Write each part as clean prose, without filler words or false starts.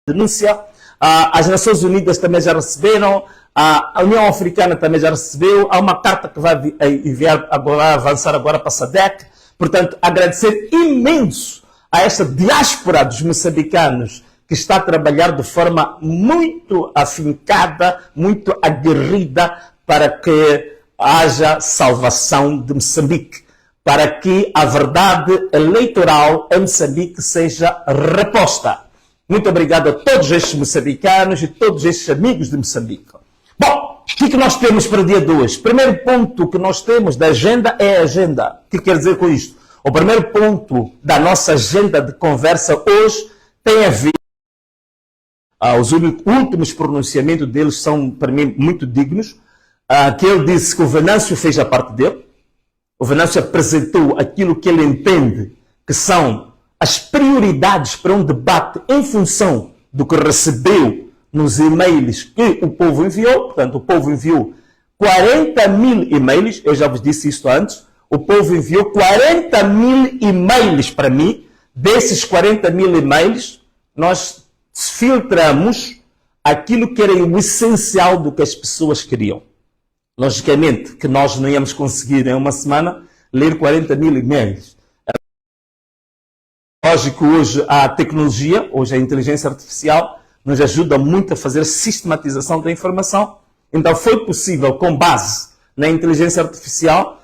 denúncia. As Nações Unidas também já receberam, a União Africana também já recebeu, há uma carta que vai enviar agora, avançar agora para a SADC. Portanto, agradecer imenso a esta diáspora dos moçambicanos que está a trabalhar de forma muito afincada, muito aguerrida para que haja salvação de Moçambique, para que a verdade eleitoral em Moçambique seja reposta. Muito obrigado a todos estes moçambicanos e todos estes amigos de Moçambique. Bom, o que nós temos para o dia de hoje? Primeiro ponto que nós temos da agenda é a agenda. O que quer dizer com isto? O primeiro ponto da nossa agenda de conversa hoje tem a ver. Os últimos pronunciamentos deles são, para mim, muito dignos. Que ele disse que o Venâncio fez a parte dele. O Venâncio apresentou aquilo que ele entende que são as prioridades para um debate em função do que recebeu nos e-mails que o povo enviou. Portanto, o povo enviou 40 mil e-mails. Eu já vos disse isso antes. O povo enviou 40 mil e-mails para mim. Desses 40 mil e-mails, nós filtramos aquilo que era o essencial do que as pessoas queriam. Logicamente que nós não íamos conseguir em uma semana ler 40 mil e-mails. Lógico, hoje a tecnologia, hoje a inteligência artificial, nos ajuda muito a fazer sistematização da informação. Então foi possível, com base na inteligência artificial,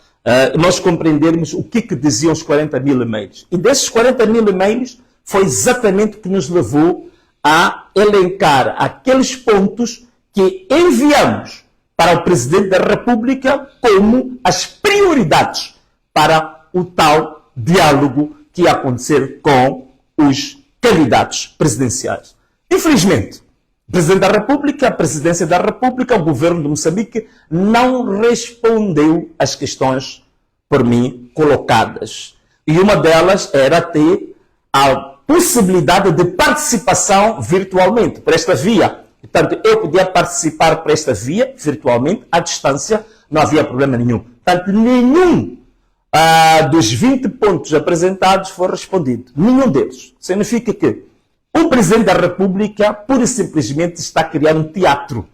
nós compreendermos o que diziam os 40 mil e-mails. E desses 40 mil e-mails foi exatamente o que nos levou a elencar aqueles pontos que enviamos para o Presidente da República como as prioridades para o tal diálogo que ia acontecer com os candidatos presidenciais. Infelizmente, o Presidente da República, a Presidência da República, o Governo de Moçambique não respondeu às questões por mim colocadas. E uma delas era ter a possibilidade de participação virtualmente, por esta via. Portanto, eu podia participar por esta via, virtualmente, à distância, não havia problema nenhum. Portanto, nenhum dos 20 pontos apresentados foi respondido. Nenhum deles. Significa que o Presidente da República, pura e simplesmente, está a criar um teatro.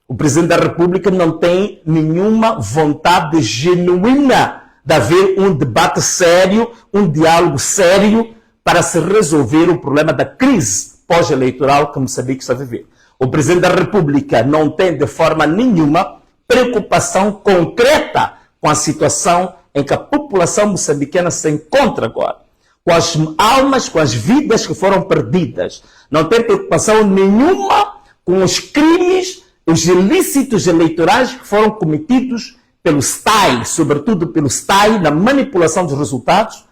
O Presidente da República não tem nenhuma vontade genuína de haver um debate sério, um diálogo sério, para se resolver o problema da crise pós-eleitoral que Moçambique está a viver. O Presidente da República não tem de forma nenhuma preocupação concreta com a situação em que a população moçambicana se encontra agora. Com as almas, com as vidas que foram perdidas. Não tem preocupação nenhuma com os crimes, os ilícitos eleitorais que foram cometidos pelo STAI, sobretudo pelo STAI, na manipulação dos resultados,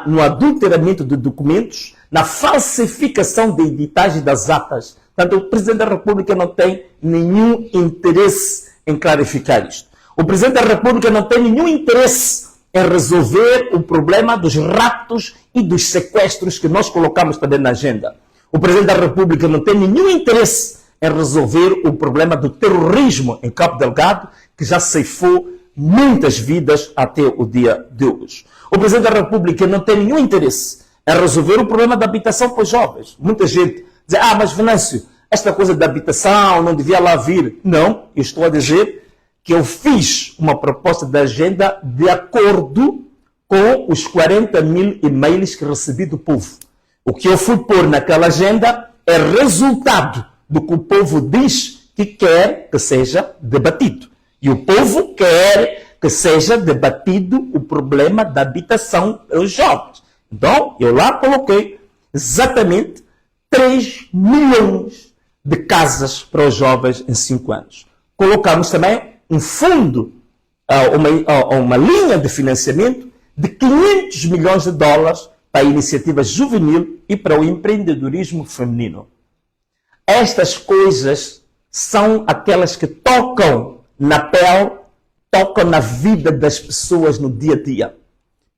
no adulteramento de documentos, na falsificação de editagens das atas. Portanto, o Presidente da República não tem nenhum interesse em clarificar isto. O Presidente da República não tem nenhum interesse em resolver o problema dos raptos e dos sequestros que nós colocamos também na agenda. O Presidente da República não tem nenhum interesse em resolver o problema do terrorismo em Cabo Delgado, que já ceifou muitas vidas até o dia de hoje. O Presidente da República não tem nenhum interesse em resolver o problema da habitação para os jovens. Muita gente diz, mas Venâncio, esta coisa da habitação não devia lá vir. Não, eu estou a dizer que eu fiz uma proposta de agenda de acordo com os 40 mil e-mails que recebi do povo. O que eu fui pôr naquela agenda é resultado do que o povo diz que quer que seja debatido. E o povo quer que seja debatido o problema da habitação pelos jovens. Então, eu lá coloquei exatamente 3 milhões de casas para os jovens em 5 anos. Colocamos também um fundo, uma linha de financiamento de 500 milhões de dólares para a iniciativa juvenil e para o empreendedorismo feminino. Estas coisas são aquelas que tocam na pele, tocam na vida das pessoas no dia a dia.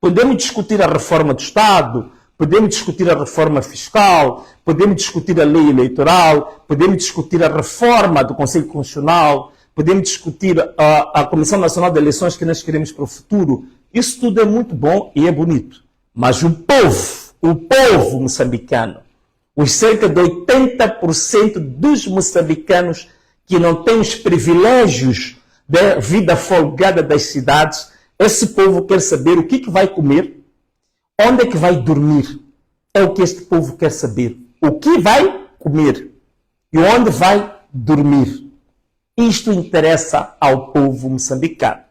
Podemos discutir a reforma do Estado, podemos discutir a reforma fiscal, podemos discutir a lei eleitoral, podemos discutir a reforma do Conselho Constitucional, podemos discutir a Comissão Nacional de Eleições que nós queremos para o futuro. Isso tudo é muito bom e é bonito. Mas o povo moçambicano, os cerca de 80% dos moçambicanos que não têm os privilégios da vida folgada das cidades, esse povo quer saber o que vai comer, onde é que vai dormir. É o que este povo quer saber. O que vai comer e onde vai dormir. Isto interessa ao povo moçambicano.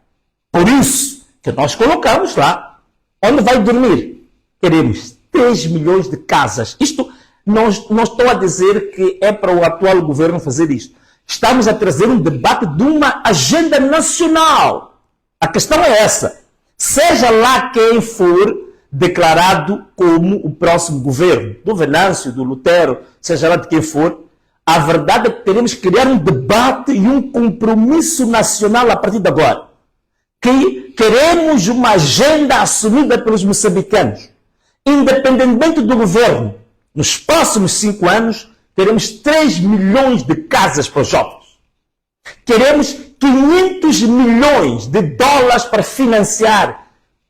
Por isso que nós colocamos lá, onde vai dormir. Queremos 3 milhões de casas. Isto não estou a dizer que é para o atual governo fazer isto. Estamos a trazer um debate de uma agenda nacional. A questão é essa. Seja lá quem for declarado como o próximo governo, do Venâncio, do Lutero, seja lá de quem for, a verdade é que teremos que criar um debate e um compromisso nacional a partir de agora. Que queremos uma agenda assumida pelos moçambicanos. Independentemente do governo, nos próximos 5 anos, teremos 3 milhões de casas para os jovens. Queremos 500 milhões de dólares para financiar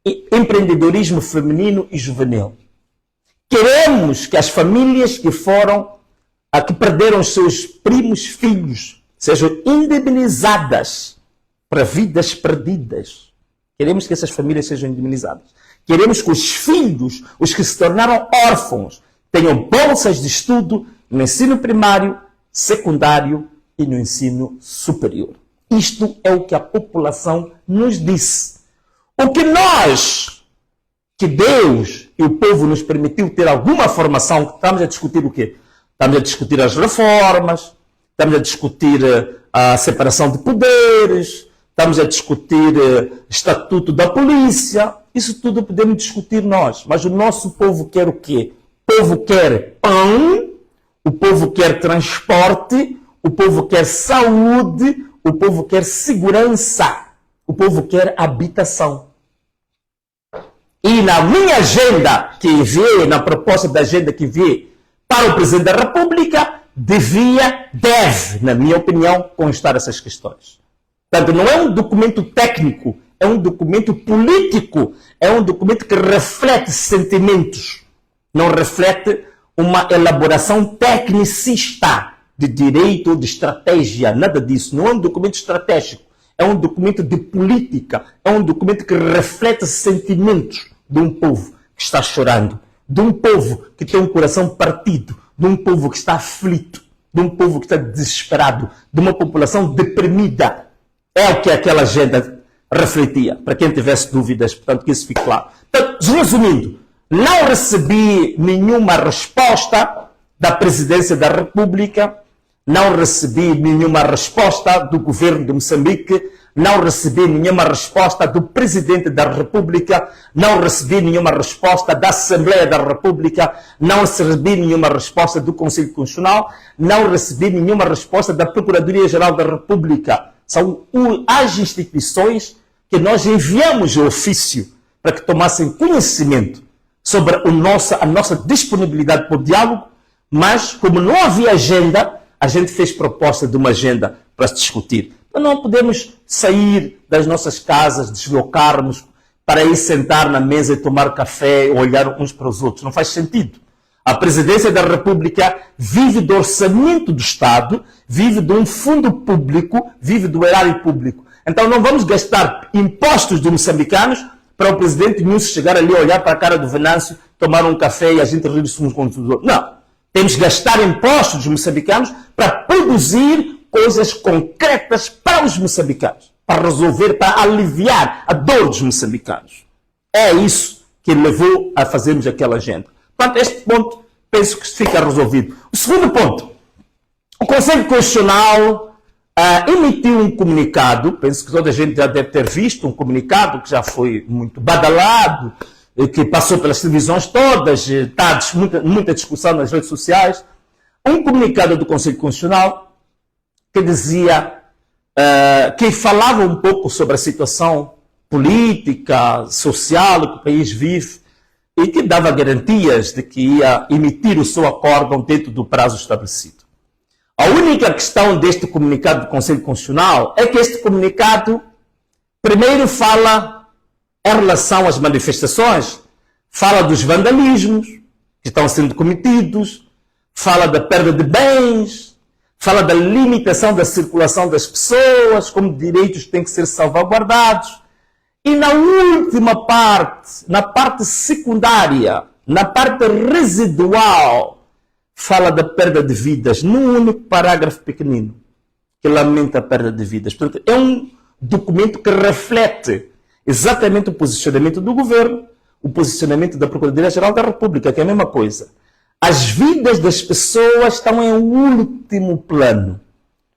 empreendedorismo feminino e juvenil. Queremos que as famílias que perderam os seus primos filhos sejam indemnizadas para vidas perdidas. Queremos que essas famílias sejam indemnizadas. Queremos que os filhos, os que se tornaram órfãos, tenham bolsas de estudo no ensino primário, secundário e no ensino superior. Isto é o que a população nos disse. O que nós, que Deus e o povo nos permitiu ter alguma formação, estamos a discutir o quê? Estamos a discutir as reformas, estamos a discutir a separação de poderes, estamos a discutir estatuto da polícia. Isso tudo podemos discutir nós. Mas o nosso povo quer o quê? O povo quer pão, o povo quer transporte, o povo quer saúde, o povo quer segurança, o povo quer habitação. E na minha agenda que enviei, na proposta da agenda que enviei para o Presidente da República, deve, na minha opinião, constar essas questões. Portanto, não é um documento técnico, é um documento político, é um documento que reflete sentimentos, não reflete uma elaboração tecnicista de direito ou de estratégia, nada disso. Não é um documento estratégico, é um documento de política, é um documento que reflete sentimentos de um povo que está chorando, de um povo que tem um coração partido, de um povo que está aflito, de um povo que está desesperado, de uma população deprimida. É o que aquela agenda refletia, para quem tivesse dúvidas, portanto, que isso fique claro. Portanto, resumindo, não recebi nenhuma resposta da Presidência da República, não recebi nenhuma resposta do governo de Moçambique, não recebi nenhuma resposta do Presidente da República, não recebi nenhuma resposta da Assembleia da República, não recebi nenhuma resposta do Conselho Constitucional, não recebi nenhuma resposta da Procuradoria-Geral da República. São as instituições que nós enviamos o ofício para que tomassem conhecimento sobre a nossa disponibilidade para o diálogo, mas como não havia agenda, a gente fez proposta de uma agenda para se discutir. Então não podemos sair das nossas casas, deslocarmos para ir sentar na mesa e tomar café, olhar uns para os outros. Não faz sentido. A Presidência da República vive do orçamento do Estado, vive de um fundo público, vive do erário público. Então não vamos gastar impostos dos moçambicanos para o Presidente Núñez chegar ali, olhar para a cara do Venâncio, tomar um café e a gente rir-se uns com os outros. Não. Temos que gastar impostos dos moçambicanos para produzir coisas concretas para os moçambicanos, para resolver, para aliviar a dor dos moçambicanos. É isso que levou a fazermos aquela agenda. Portanto, este ponto penso que fica resolvido. O segundo ponto, o Conselho Constitucional emitiu um comunicado, penso que toda a gente já deve ter visto, um comunicado que já foi muito badalado, que passou pelas televisões todas, está muita discussão nas redes sociais, um comunicado do Conselho Constitucional que dizia, que falava um pouco sobre a situação política, social que o país vive e que dava garantias de que ia emitir o seu acórdão dentro do prazo estabelecido. A única questão deste comunicado do Conselho Constitucional é que este comunicado primeiro fala em relação às manifestações, fala dos vandalismos que estão sendo cometidos, fala da perda de bens, fala da limitação da circulação das pessoas, como direitos têm que ser salvaguardados. E na última parte, na parte secundária, na parte residual, fala da perda de vidas, num único parágrafo pequenino, que lamenta a perda de vidas. Portanto, é um documento que reflete exatamente o posicionamento do governo, o posicionamento da Procuradoria-Geral da República, que é a mesma coisa. As vidas das pessoas estão em último plano.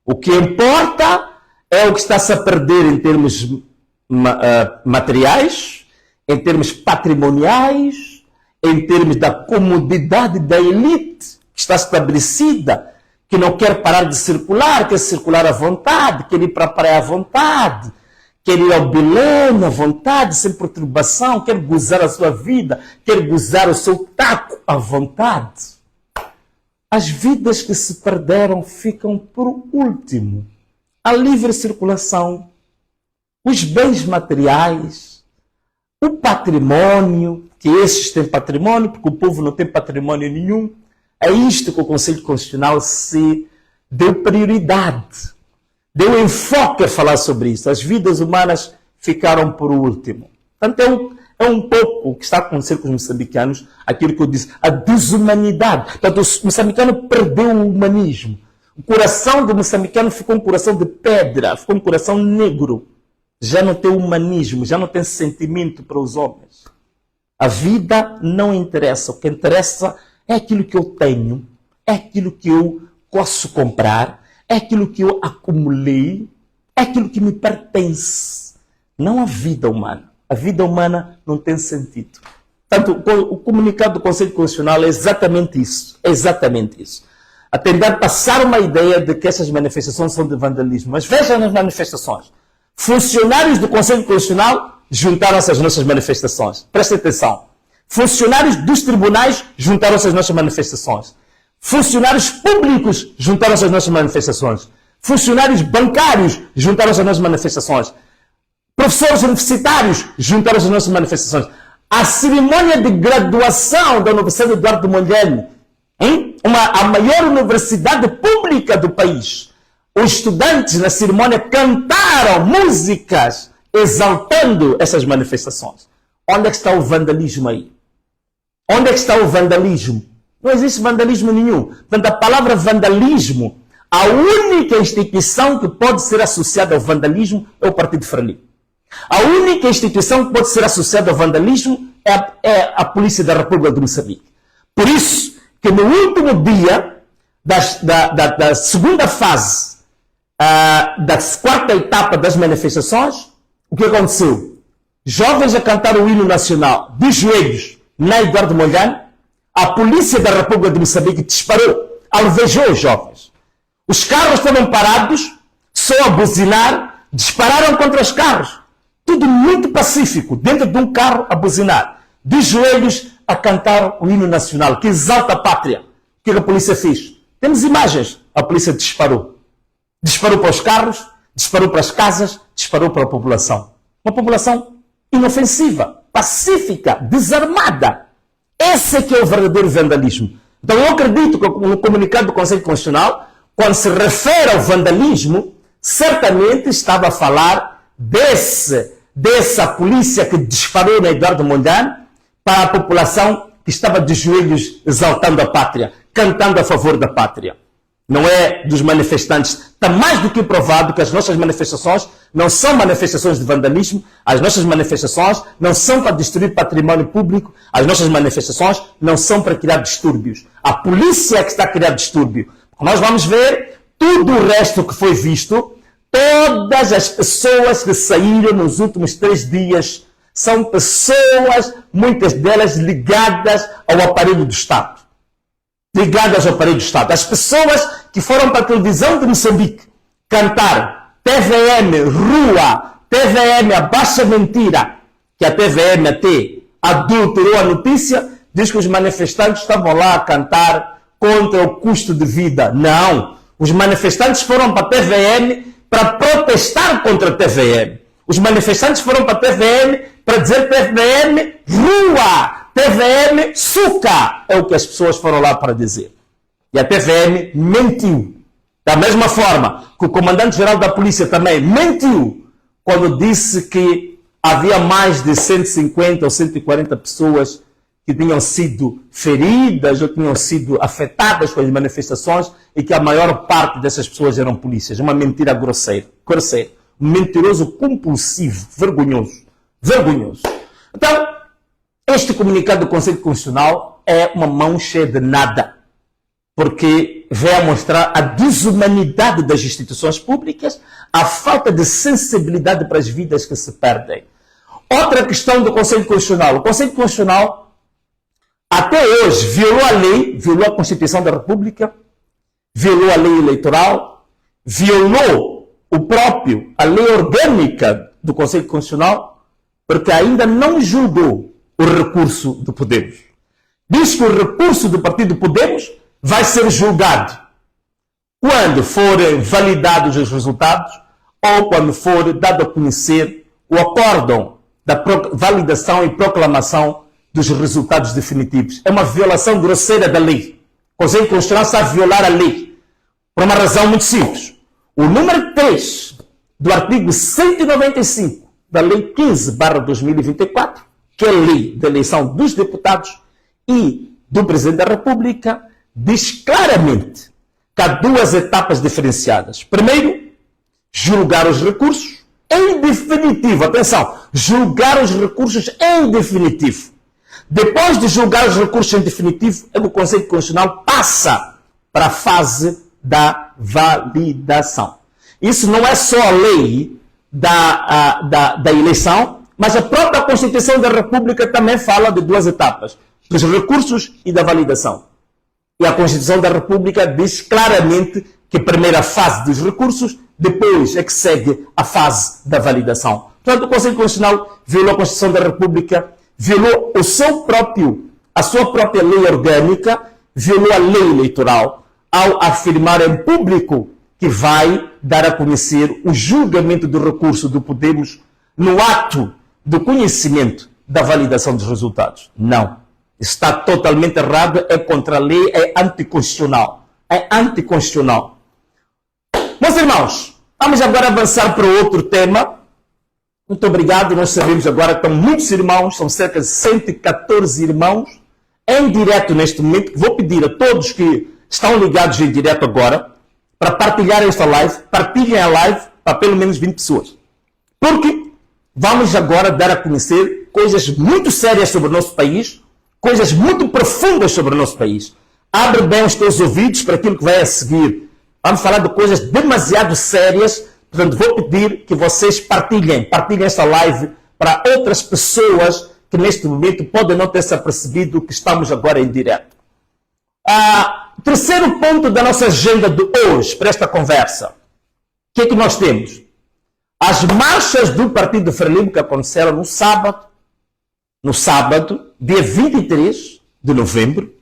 O que importa é o que está-se a perder em termos materiais, em termos patrimoniais, em termos da comodidade da elite que está estabelecida, que não quer parar de circular, quer circular à vontade, quer ir para a praia à vontade, quer ir ao Belém à vontade, sem perturbação, quer gozar a sua vida, quer gozar o seu taco à vontade. As vidas que se perderam ficam por último. A livre circulação, os bens materiais, o patrimônio, que esses têm patrimônio, porque o povo não tem patrimônio nenhum. É isto que o Conselho Constitucional se deu prioridade, deu enfoque a falar sobre isso. As vidas humanas ficaram por último. Portanto, é um pouco o que está a acontecer com os moçambicanos, aquilo que eu disse, a desumanidade. Portanto, o moçambicano perdeu o humanismo. O coração do moçambicano ficou um coração de pedra, ficou um coração negro. Já não tem humanismo, já não tem sentimento para os homens. A vida não interessa. O que interessa é aquilo que eu tenho, é aquilo que eu posso comprar, é aquilo que eu acumulei, é aquilo que me pertence. Não a vida humana. A vida humana não tem sentido. Portanto, o comunicado do Conselho Constitucional é exatamente isso. É exatamente isso. A tentar passar uma ideia de que essas manifestações são de vandalismo. Mas vejam nas manifestações. Funcionários do Conselho Constitucional juntaram-se às nossas manifestações. Prestem atenção. Funcionários dos tribunais juntaram-se às nossas manifestações. Funcionários públicos juntaram-se às nossas manifestações. Funcionários bancários juntaram-se às nossas manifestações. Professores universitários juntaram-se às nossas manifestações. A cerimônia de graduação da Universidade Eduardo Mondlane, a maior universidade pública do país, os estudantes na cerimônia cantaram músicas exaltando essas manifestações. Onde é que está o vandalismo aí? Onde é que está o vandalismo? Não existe vandalismo nenhum. Portanto, a palavra vandalismo, a única instituição que pode ser associada ao vandalismo é o Partido Frelimo. A única instituição que pode ser associada ao vandalismo é a Polícia da República de Moçambique. Por isso que no último dia da segunda fase, da quarta etapa das manifestações, o que aconteceu? Jovens a cantar o hino nacional de joelhos na Eduardo Mondlane, a Polícia da República de Moçambique disparou, alvejou os jovens. Os carros foram parados, só a buzinar, dispararam contra os carros. Tudo muito pacífico, dentro de um carro a buzinar, de joelhos a cantar o hino nacional, que exalta a pátria. O que a polícia fez? Temos imagens. A polícia disparou. Disparou para os carros, disparou para as casas, disparou para a população. Uma população inofensiva, pacífica, desarmada. Esse é que é o verdadeiro vandalismo. Então eu acredito que no comunicado do Conselho Constitucional, quando se refere ao vandalismo, certamente estava a falar dessa polícia que disparou na Eduardo Mondlane para a população que estava de joelhos exaltando a pátria, cantando a favor da pátria. Não é dos manifestantes. Está mais do que provado que as nossas manifestações não são manifestações de vandalismo, as nossas manifestações não são para destruir património público, as nossas manifestações não são para criar distúrbios. A polícia é que está a criar distúrbio. Nós vamos ver tudo o resto que foi visto. Todas as pessoas que saíram nos últimos 3 dias são pessoas, muitas delas ligadas ao aparelho do Estado. Ligadas ao aparelho do Estado. As pessoas que foram para a televisão de Moçambique cantar TVM Rua, TVM a baixa mentira, que a TVM até adulterou a notícia, diz que os manifestantes estavam lá a cantar contra o custo de vida. Não. Os manifestantes foram para a TVM para protestar contra a TVM. Os manifestantes foram para a TVM para dizer TVM Rua, TVM Suca. É o que as pessoas foram lá para dizer. E a TVM mentiu. Da mesma forma que o comandante-geral da polícia também mentiu quando disse que havia mais de 150 ou 140 pessoas que tinham sido feridas ou tinham sido afetadas com as manifestações e que a maior parte dessas pessoas eram polícias. Uma mentira grosseira. Um mentiroso compulsivo, vergonhoso. Vergonhoso. Então, este comunicado do Conselho Constitucional é uma mão cheia de nada, porque vem a mostrar a desumanidade das instituições públicas, a falta de sensibilidade para as vidas que se perdem. Outra questão do Conselho Constitucional. O Conselho Constitucional, até hoje, violou a lei, violou a Constituição da República, violou a lei eleitoral, violou a lei orgânica do Conselho Constitucional, porque ainda não julgou o recurso do Podemos. Diz que o recurso do partido Podemos vai ser julgado quando forem validados os resultados ou quando for dado a conhecer o acórdão da validação e proclamação dos resultados definitivos. É uma violação grosseira da lei. O Conselho Constitucional está a violar a lei por uma razão muito simples. O número 3 do artigo 195 da Lei 15/2024, que é a lei da eleição dos deputados e do Presidente da República, diz claramente que há duas etapas diferenciadas. Primeiro, julgar os recursos em definitivo. Atenção, julgar os recursos em definitivo. Depois de julgar os recursos em definitivo, o Conselho Constitucional passa para a fase da validação. Isso não é só a lei da eleição, mas a própria Constituição da República também fala de duas etapas, dos recursos e da validação. E a Constituição da República diz claramente que a primeira fase dos recursos, depois é que segue a fase da validação. Portanto, o Conselho Constitucional violou a Constituição da República, violou a sua própria lei orgânica, violou a lei eleitoral, ao afirmar em público que vai dar a conhecer o julgamento do recurso do Podemos no ato do conhecimento da validação dos resultados. Não. Está totalmente errado, é contra a lei, é anticonstitucional. É anticonstitucional. Meus irmãos, vamos agora avançar para outro tema. Muito obrigado. Nós sabemos agora que estão muitos irmãos, são cerca de 114 irmãos, em direto neste momento. Vou pedir a todos que estão ligados em direto agora para partilhar esta live, partilhem a live para pelo menos 20 pessoas. Porque vamos agora dar a conhecer coisas muito sérias sobre o nosso país, coisas muito profundas sobre o nosso país. Abre bem os teus ouvidos para aquilo que vai a seguir. Vamos falar de coisas demasiado sérias. Portanto, vou pedir que vocês partilhem esta live para outras pessoas que neste momento podem não ter se apercebido que estamos agora em direto. Terceiro ponto da nossa agenda de hoje, para esta conversa. O que é que nós temos? As marchas do Partido Frelimo que aconteceram no sábado, dia 23 de novembro.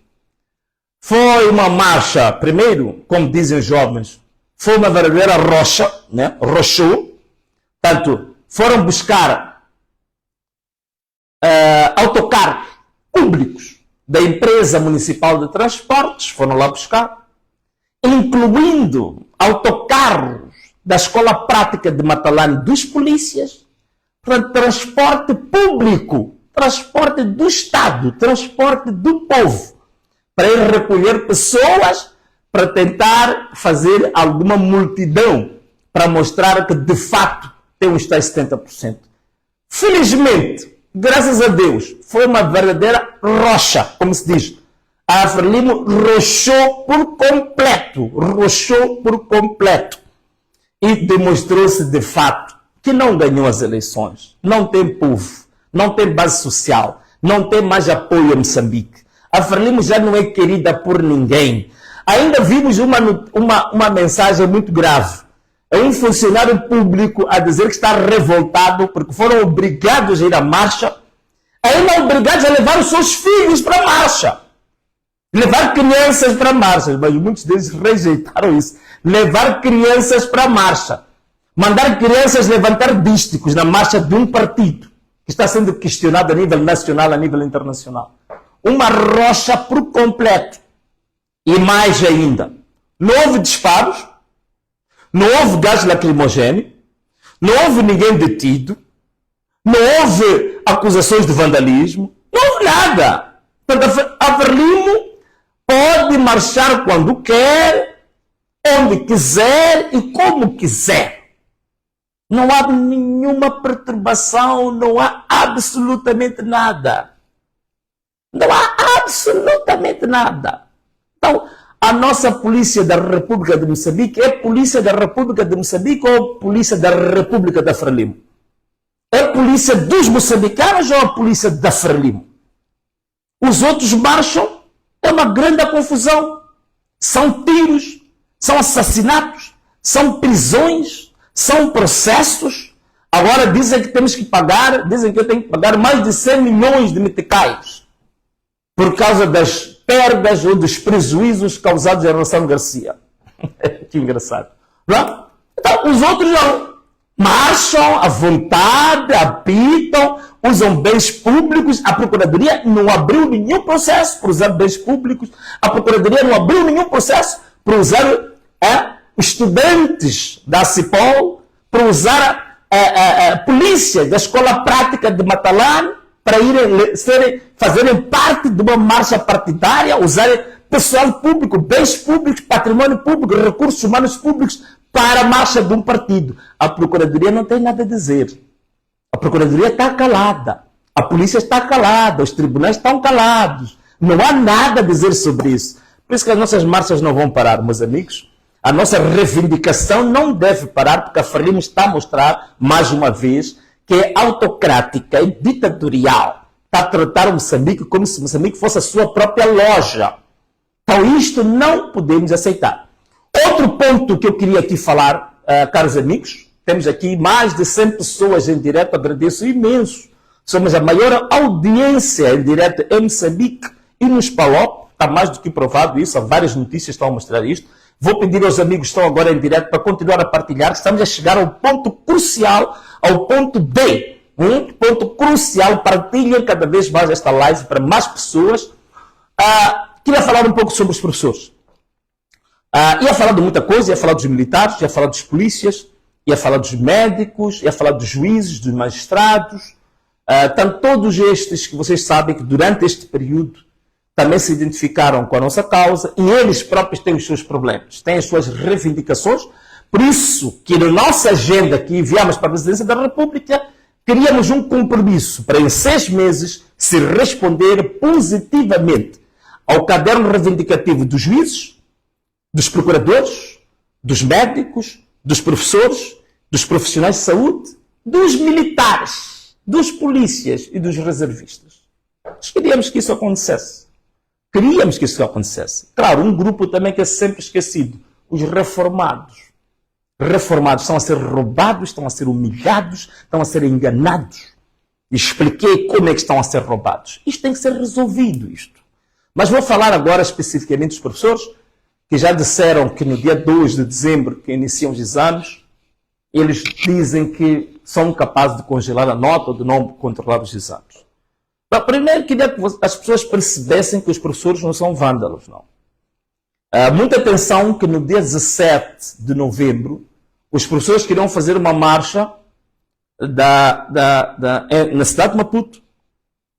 Foi uma marcha, primeiro, como dizem os jovens, foi uma verdadeira rocha, né? Rochou. Portanto, foram buscar autocarros públicos da empresa municipal de transportes, foram lá buscar, incluindo autocarros da Escola Prática de Matalane dos polícias, portanto, transporte público, transporte do Estado, transporte do povo, para ir recolher pessoas para tentar fazer alguma multidão, para mostrar que de fato tem uns tais 70%. Felizmente, graças a Deus, foi uma verdadeira rocha, como se diz. A Frelimo rochou por completo. E demonstrou-se de fato que não ganhou as eleições. Não tem povo, não tem base social, não tem mais apoio a Moçambique. A Frelimo já não é querida por ninguém. Ainda vimos uma mensagem muito grave. É um funcionário público a dizer que está revoltado porque foram obrigados a ir à marcha, ainda obrigados a levar os seus filhos para a marcha. Levar crianças para a marcha, mas muitos deles rejeitaram isso. Levar crianças para a marcha. Mandar crianças levantar dísticos na marcha de um partido que está sendo questionado a nível nacional, a nível internacional. Uma rocha por completo. E mais ainda, não houve disparos, não houve gás lacrimogéneo, não houve ninguém detido, não houve acusações de vandalismo, não houve nada. Portanto, a Frelimo pode marchar quando quer, onde quiser e como quiser. Não há nenhuma perturbação, não há absolutamente nada. Não há absolutamente nada. Então, a nossa Polícia da República de Moçambique é Polícia da República de Moçambique ou Polícia da República da Frelimo? É Polícia dos moçambicanos ou a Polícia da Frelimo? Os outros marcham, é uma grande confusão. São tiros, são assassinatos, são prisões, são processos. Agora dizem que temos que pagar, dizem que eu tenho que pagar mais de 100 milhões de meticais por causa das perdas ou dos prejuízos causados em relação a Garcia. Que engraçado. Não? Então, os outros não. Marcham à vontade, apitam, usam bens públicos. A Procuradoria não abriu nenhum processo por usar bens públicos. A Procuradoria não abriu nenhum processo por usar estudantes da CIPOL, por usar a polícia da Escola Prática de Matalane para fazerem parte de uma marcha partidária, usarem pessoal público, bens públicos, patrimônio público, recursos humanos públicos para a marcha de um partido. A Procuradoria não tem nada a dizer. A Procuradoria está calada. A polícia está calada. Os tribunais estão calados. Não há nada a dizer sobre isso. Por isso que as nossas marchas não vão parar, meus amigos. A nossa reivindicação não deve parar, porque a Frelimo está a mostrar, mais uma vez, que é autocrática e ditatorial. Está a tratar o Moçambique como se Moçambique fosse a sua própria loja. Então isto não podemos aceitar. Outro ponto que eu queria aqui falar, caros amigos, temos aqui mais de 100 pessoas em direto, agradeço imenso. Somos a maior audiência em direto em Moçambique e nos PALOP, está mais do que provado isso, há várias notícias que estão a mostrar isto. Vou pedir aos amigos que estão agora em direto para continuar a partilhar, que estamos a chegar ao ponto crucial, ao ponto D. Ponto crucial, partilhem cada vez mais esta live para mais pessoas. Queria falar um pouco sobre os professores. Ia falar de muita coisa, ia falar dos militares, ia falar dos polícias, ia falar dos médicos, ia falar dos juízes, dos magistrados. Estão todos estes que vocês sabem que durante este período também se identificaram com a nossa causa e eles próprios têm os seus problemas, têm as suas reivindicações. Por isso que na nossa agenda que enviamos para a Presidência da República, queríamos um compromisso para em 6 meses se responder positivamente ao caderno reivindicativo dos juízes, dos procuradores, dos médicos, dos professores, dos profissionais de saúde, dos militares, dos polícias e dos reservistas. Nós queríamos que isso acontecesse. Queríamos que isso acontecesse. Claro, um grupo também que é sempre esquecido. Os reformados. Reformados estão a ser roubados, estão a ser humilhados, estão a ser enganados. Expliquei como é que estão a ser roubados. Isto tem que ser resolvido, isto. Mas vou falar agora especificamente dos professores, que já disseram que no dia 2 de dezembro, que iniciam os exames, eles dizem que são capazes de congelar a nota ou de não controlar os exames. Primeiro, queria que as pessoas percebessem que os professores não são vândalos, não. Muita atenção que no dia 17 de novembro, os professores queriam fazer uma marcha na cidade de Maputo,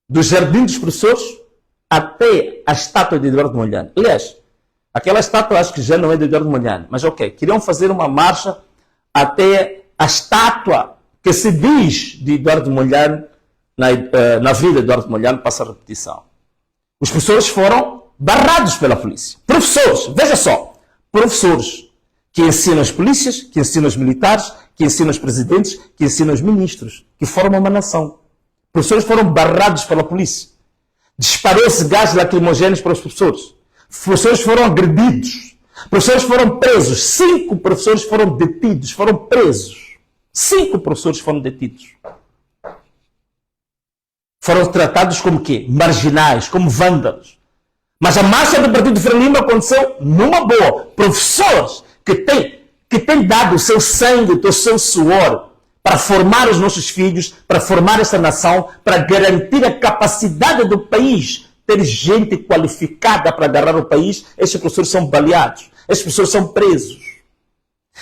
do Jardim dos Professores até a estátua de Eduardo Mondlane. Aliás, aquela estátua acho que já não é de Eduardo Mondlane, mas ok, queriam fazer uma marcha até a estátua que se diz de Eduardo Mondlane, na Avenida Eduardo Mondlane, passa a repetição. Os professores foram barrados pela polícia. Professores, veja só, professores que ensinam as polícias, que ensinam os militares, que ensinam os presidentes, que ensinam os ministros, que formam uma nação. Professores foram barrados pela polícia. Disparou-se gás lacrimogéneos para os professores. Professores foram agredidos. Professores foram presos. 5 professores foram detidos, foram presos. 5 professores foram detidos. Foram tratados como quê? Marginais, como vândalos. Mas a marcha do Partido Frelimo aconteceu numa boa. Professores que têm dado o seu sangue, o seu suor para formar os nossos filhos, para formar essa nação, para garantir a capacidade do país ter gente qualificada para agarrar o país, estes professores são baleados, estes professores são presos.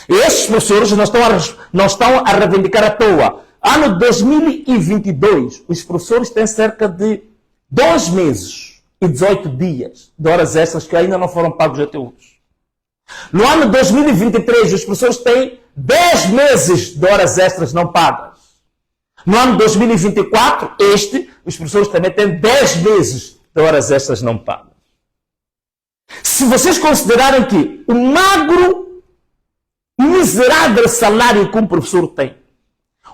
E estes professores não estão a reivindicar à toa. Ano 2022, os professores têm cerca de 2 meses e 18 dias de horas extras que ainda não foram pagos até hoje. No ano 2023, os professores têm 10 meses de horas extras não pagas. No ano 2024, os professores também têm 10 meses de horas extras não pagas. Se vocês considerarem que o magro, miserável salário que um professor tem,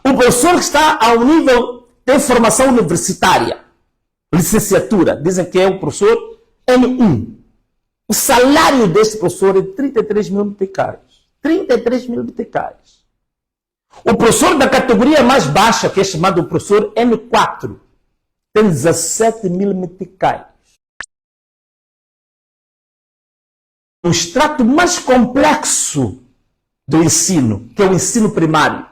o professor que está ao nível de formação universitária, licenciatura, dizem que é o professor N1. O salário deste professor é 33 mil meticais. 33 mil meticais. O professor da categoria mais baixa, que é chamado professor N4, tem 17 mil meticais. O extrato mais complexo do ensino, que é o ensino primário.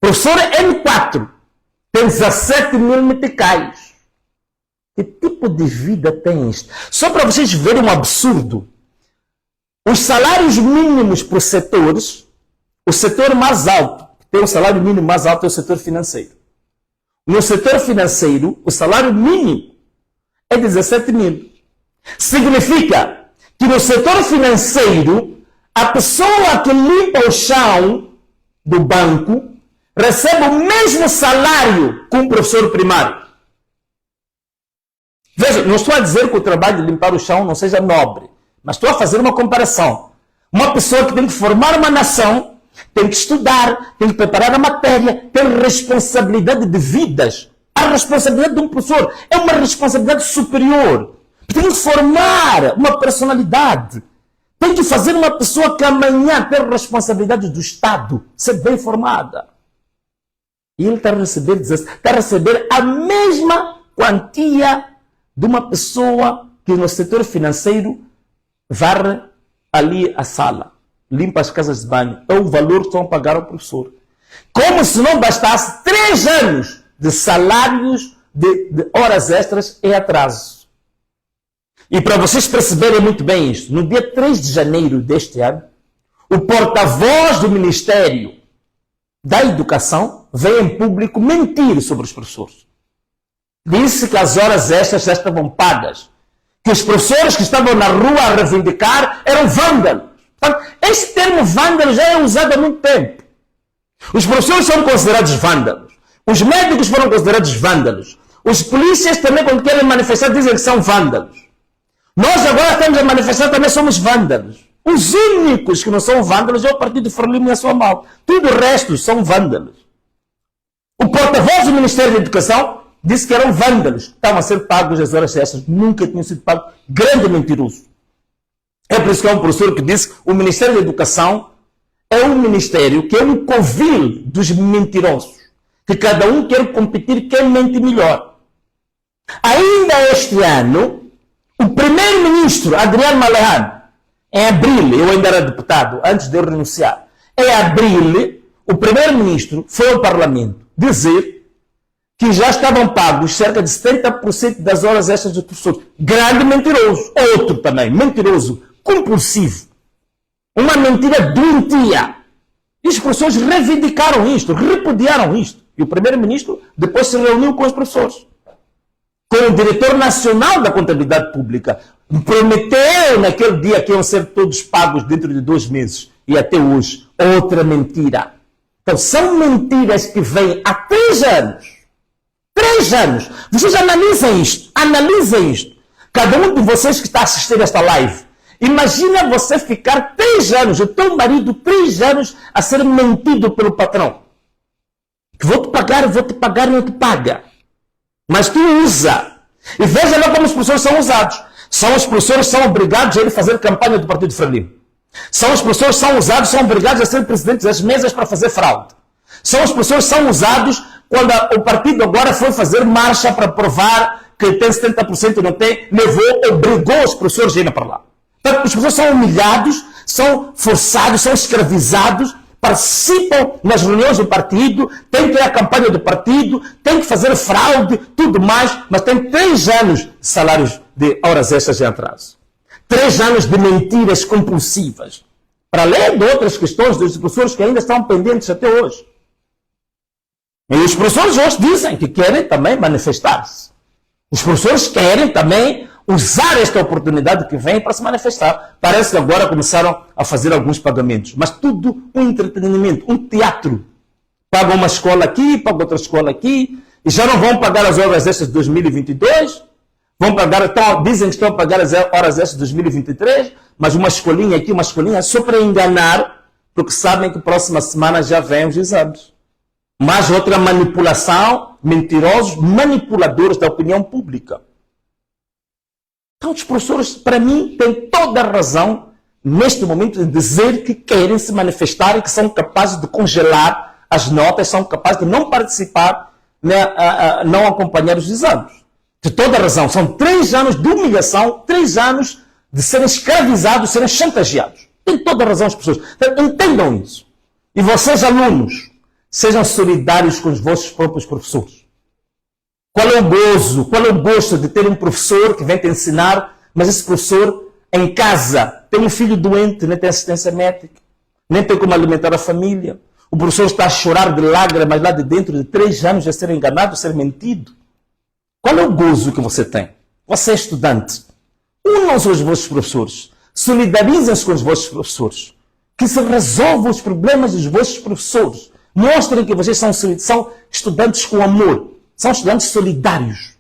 Professor N4 tem 17 mil meticais. Que tipo de vida tem isto? Só para vocês verem um absurdo. Os salários mínimos para os setores, o setor mais alto, que tem o salário mínimo mais alto é o setor financeiro. No setor financeiro, o salário mínimo é 17 mil. Significa que no setor financeiro, a pessoa que limpa o chão do banco recebe o mesmo salário que um professor primário. Veja, não estou a dizer que o trabalho de limpar o chão não seja nobre, mas estou a fazer uma comparação. Uma pessoa que tem que formar uma nação, tem que estudar, tem que preparar a matéria, tem responsabilidade de vidas. A responsabilidade de um professor é uma responsabilidade superior. Tem que formar uma personalidade. Tem que fazer uma pessoa que amanhã tem responsabilidade do Estado, ser bem formada. E ele está a receber a mesma quantia de uma pessoa que no setor financeiro varre ali a sala, limpa as casas de banho. É o valor que estão a pagar ao professor. Como se não bastasse 3 anos de salários de horas extras em atraso. E para vocês perceberem muito bem isto, no dia 3 de janeiro deste ano, o porta-voz do Ministério da Educação veio em público mentir sobre os professores. Disse que as horas extras já estavam pagas. Que os professores que estavam na rua a reivindicar eram vândalos. Portanto, este termo vândalo já é usado há muito tempo. Os professores são considerados vândalos. Os médicos foram considerados vândalos. Os polícias também, quando querem manifestar, dizem que são vândalos. Nós agora estamos a manifestar, também somos vândalos. Os únicos que não são vândalos é o Partido Frelimo e a sua malta. Tudo o resto são vândalos. O porta-voz do Ministério da Educação disse que eram vândalos, estavam a ser pagos as horas extras, nunca tinham sido pagos. Grande mentiroso. É por isso que há um professor que disse que o Ministério da Educação é um ministério que é um covil dos mentirosos, que cada um quer competir quem mente melhor. Ainda este ano, o primeiro-ministro Adriano Maleano, em abril, eu ainda era deputado, antes de eu renunciar, em abril, o primeiro-ministro foi ao Parlamento dizer que já estavam pagos cerca de 70% das horas extras dos professores. Grande mentiroso. Outro também, mentiroso, compulsivo. Uma mentira doentia. E os professores reivindicaram isto, repudiaram isto. E o primeiro-ministro depois se reuniu com os professores. Com o diretor nacional da contabilidade pública. Prometeu naquele dia que iam ser todos pagos dentro de 2 meses. E até hoje, outra mentira. Então, são mentiras que vêm há 3 anos. 3 anos. Vocês analisem isto. Analisem isto. Cada um de vocês que está a assistir esta live. Imagina você ficar 3 anos, o teu marido 3 anos a ser mentido pelo patrão. Que vou te pagar e não te paga. Mas tu usa. E veja lá como os professores são usados. São os professores que são obrigados a ir fazer campanha do Partido Frelimo. São os professores que são usados, são obrigados a ser presidentes das mesas para fazer fraude. São os professores que são usados quando o partido agora foi fazer marcha para provar que tem 70% e não tem, obrigou os professores a ir para lá. Portanto, os professores são humilhados, são forçados, são escravizados participam nas reuniões do partido, têm que ir à campanha do partido, têm que fazer fraude, tudo mais, mas têm 3 anos de salários de horas extras de atraso. 3 anos de mentiras compulsivas. Para além de outras questões dos professores que ainda estão pendentes até hoje. E os professores hoje dizem que querem também manifestar-se. Os professores querem também usar esta oportunidade que vem para se manifestar. Parece que agora começaram a fazer alguns pagamentos. Mas tudo um entretenimento, um teatro. Pagam uma escola aqui, pagam outra escola aqui, e já não vão pagar as horas extras de 2022. Vão pagar, dizem que estão a pagar as horas extras de 2023, mas uma escolinha aqui, uma escolinha só para enganar, porque sabem que próxima semana já vêm os exames. Mais outra manipulação, mentirosos, manipuladores da opinião pública. Então, os professores, para mim, têm toda a razão, neste momento, de dizer que querem se manifestar e que são capazes de congelar as notas, são capazes de não participar, não acompanhar os exames. De toda a razão. São 3 anos de humilhação, 3 anos de serem escravizados, serem chantageados. Tem toda a razão as pessoas. Então, entendam isso. E vocês, alunos, sejam solidários com os vossos próprios professores. Qual é o gozo, qual é o gosto de ter um professor que vem te ensinar, mas esse professor em casa tem um filho doente, nem tem assistência médica, nem tem como alimentar a família. O professor está a chorar de lágrimas lá de dentro de 3 anos a ser enganado, a ser mentido. Qual é o gozo que você tem? Você é estudante. Unam-se aos vossos professores. Solidarizem-se com os vossos professores. Que se resolvam os problemas dos vossos professores. Mostrem que vocês são estudantes com amor. São estudantes solidários.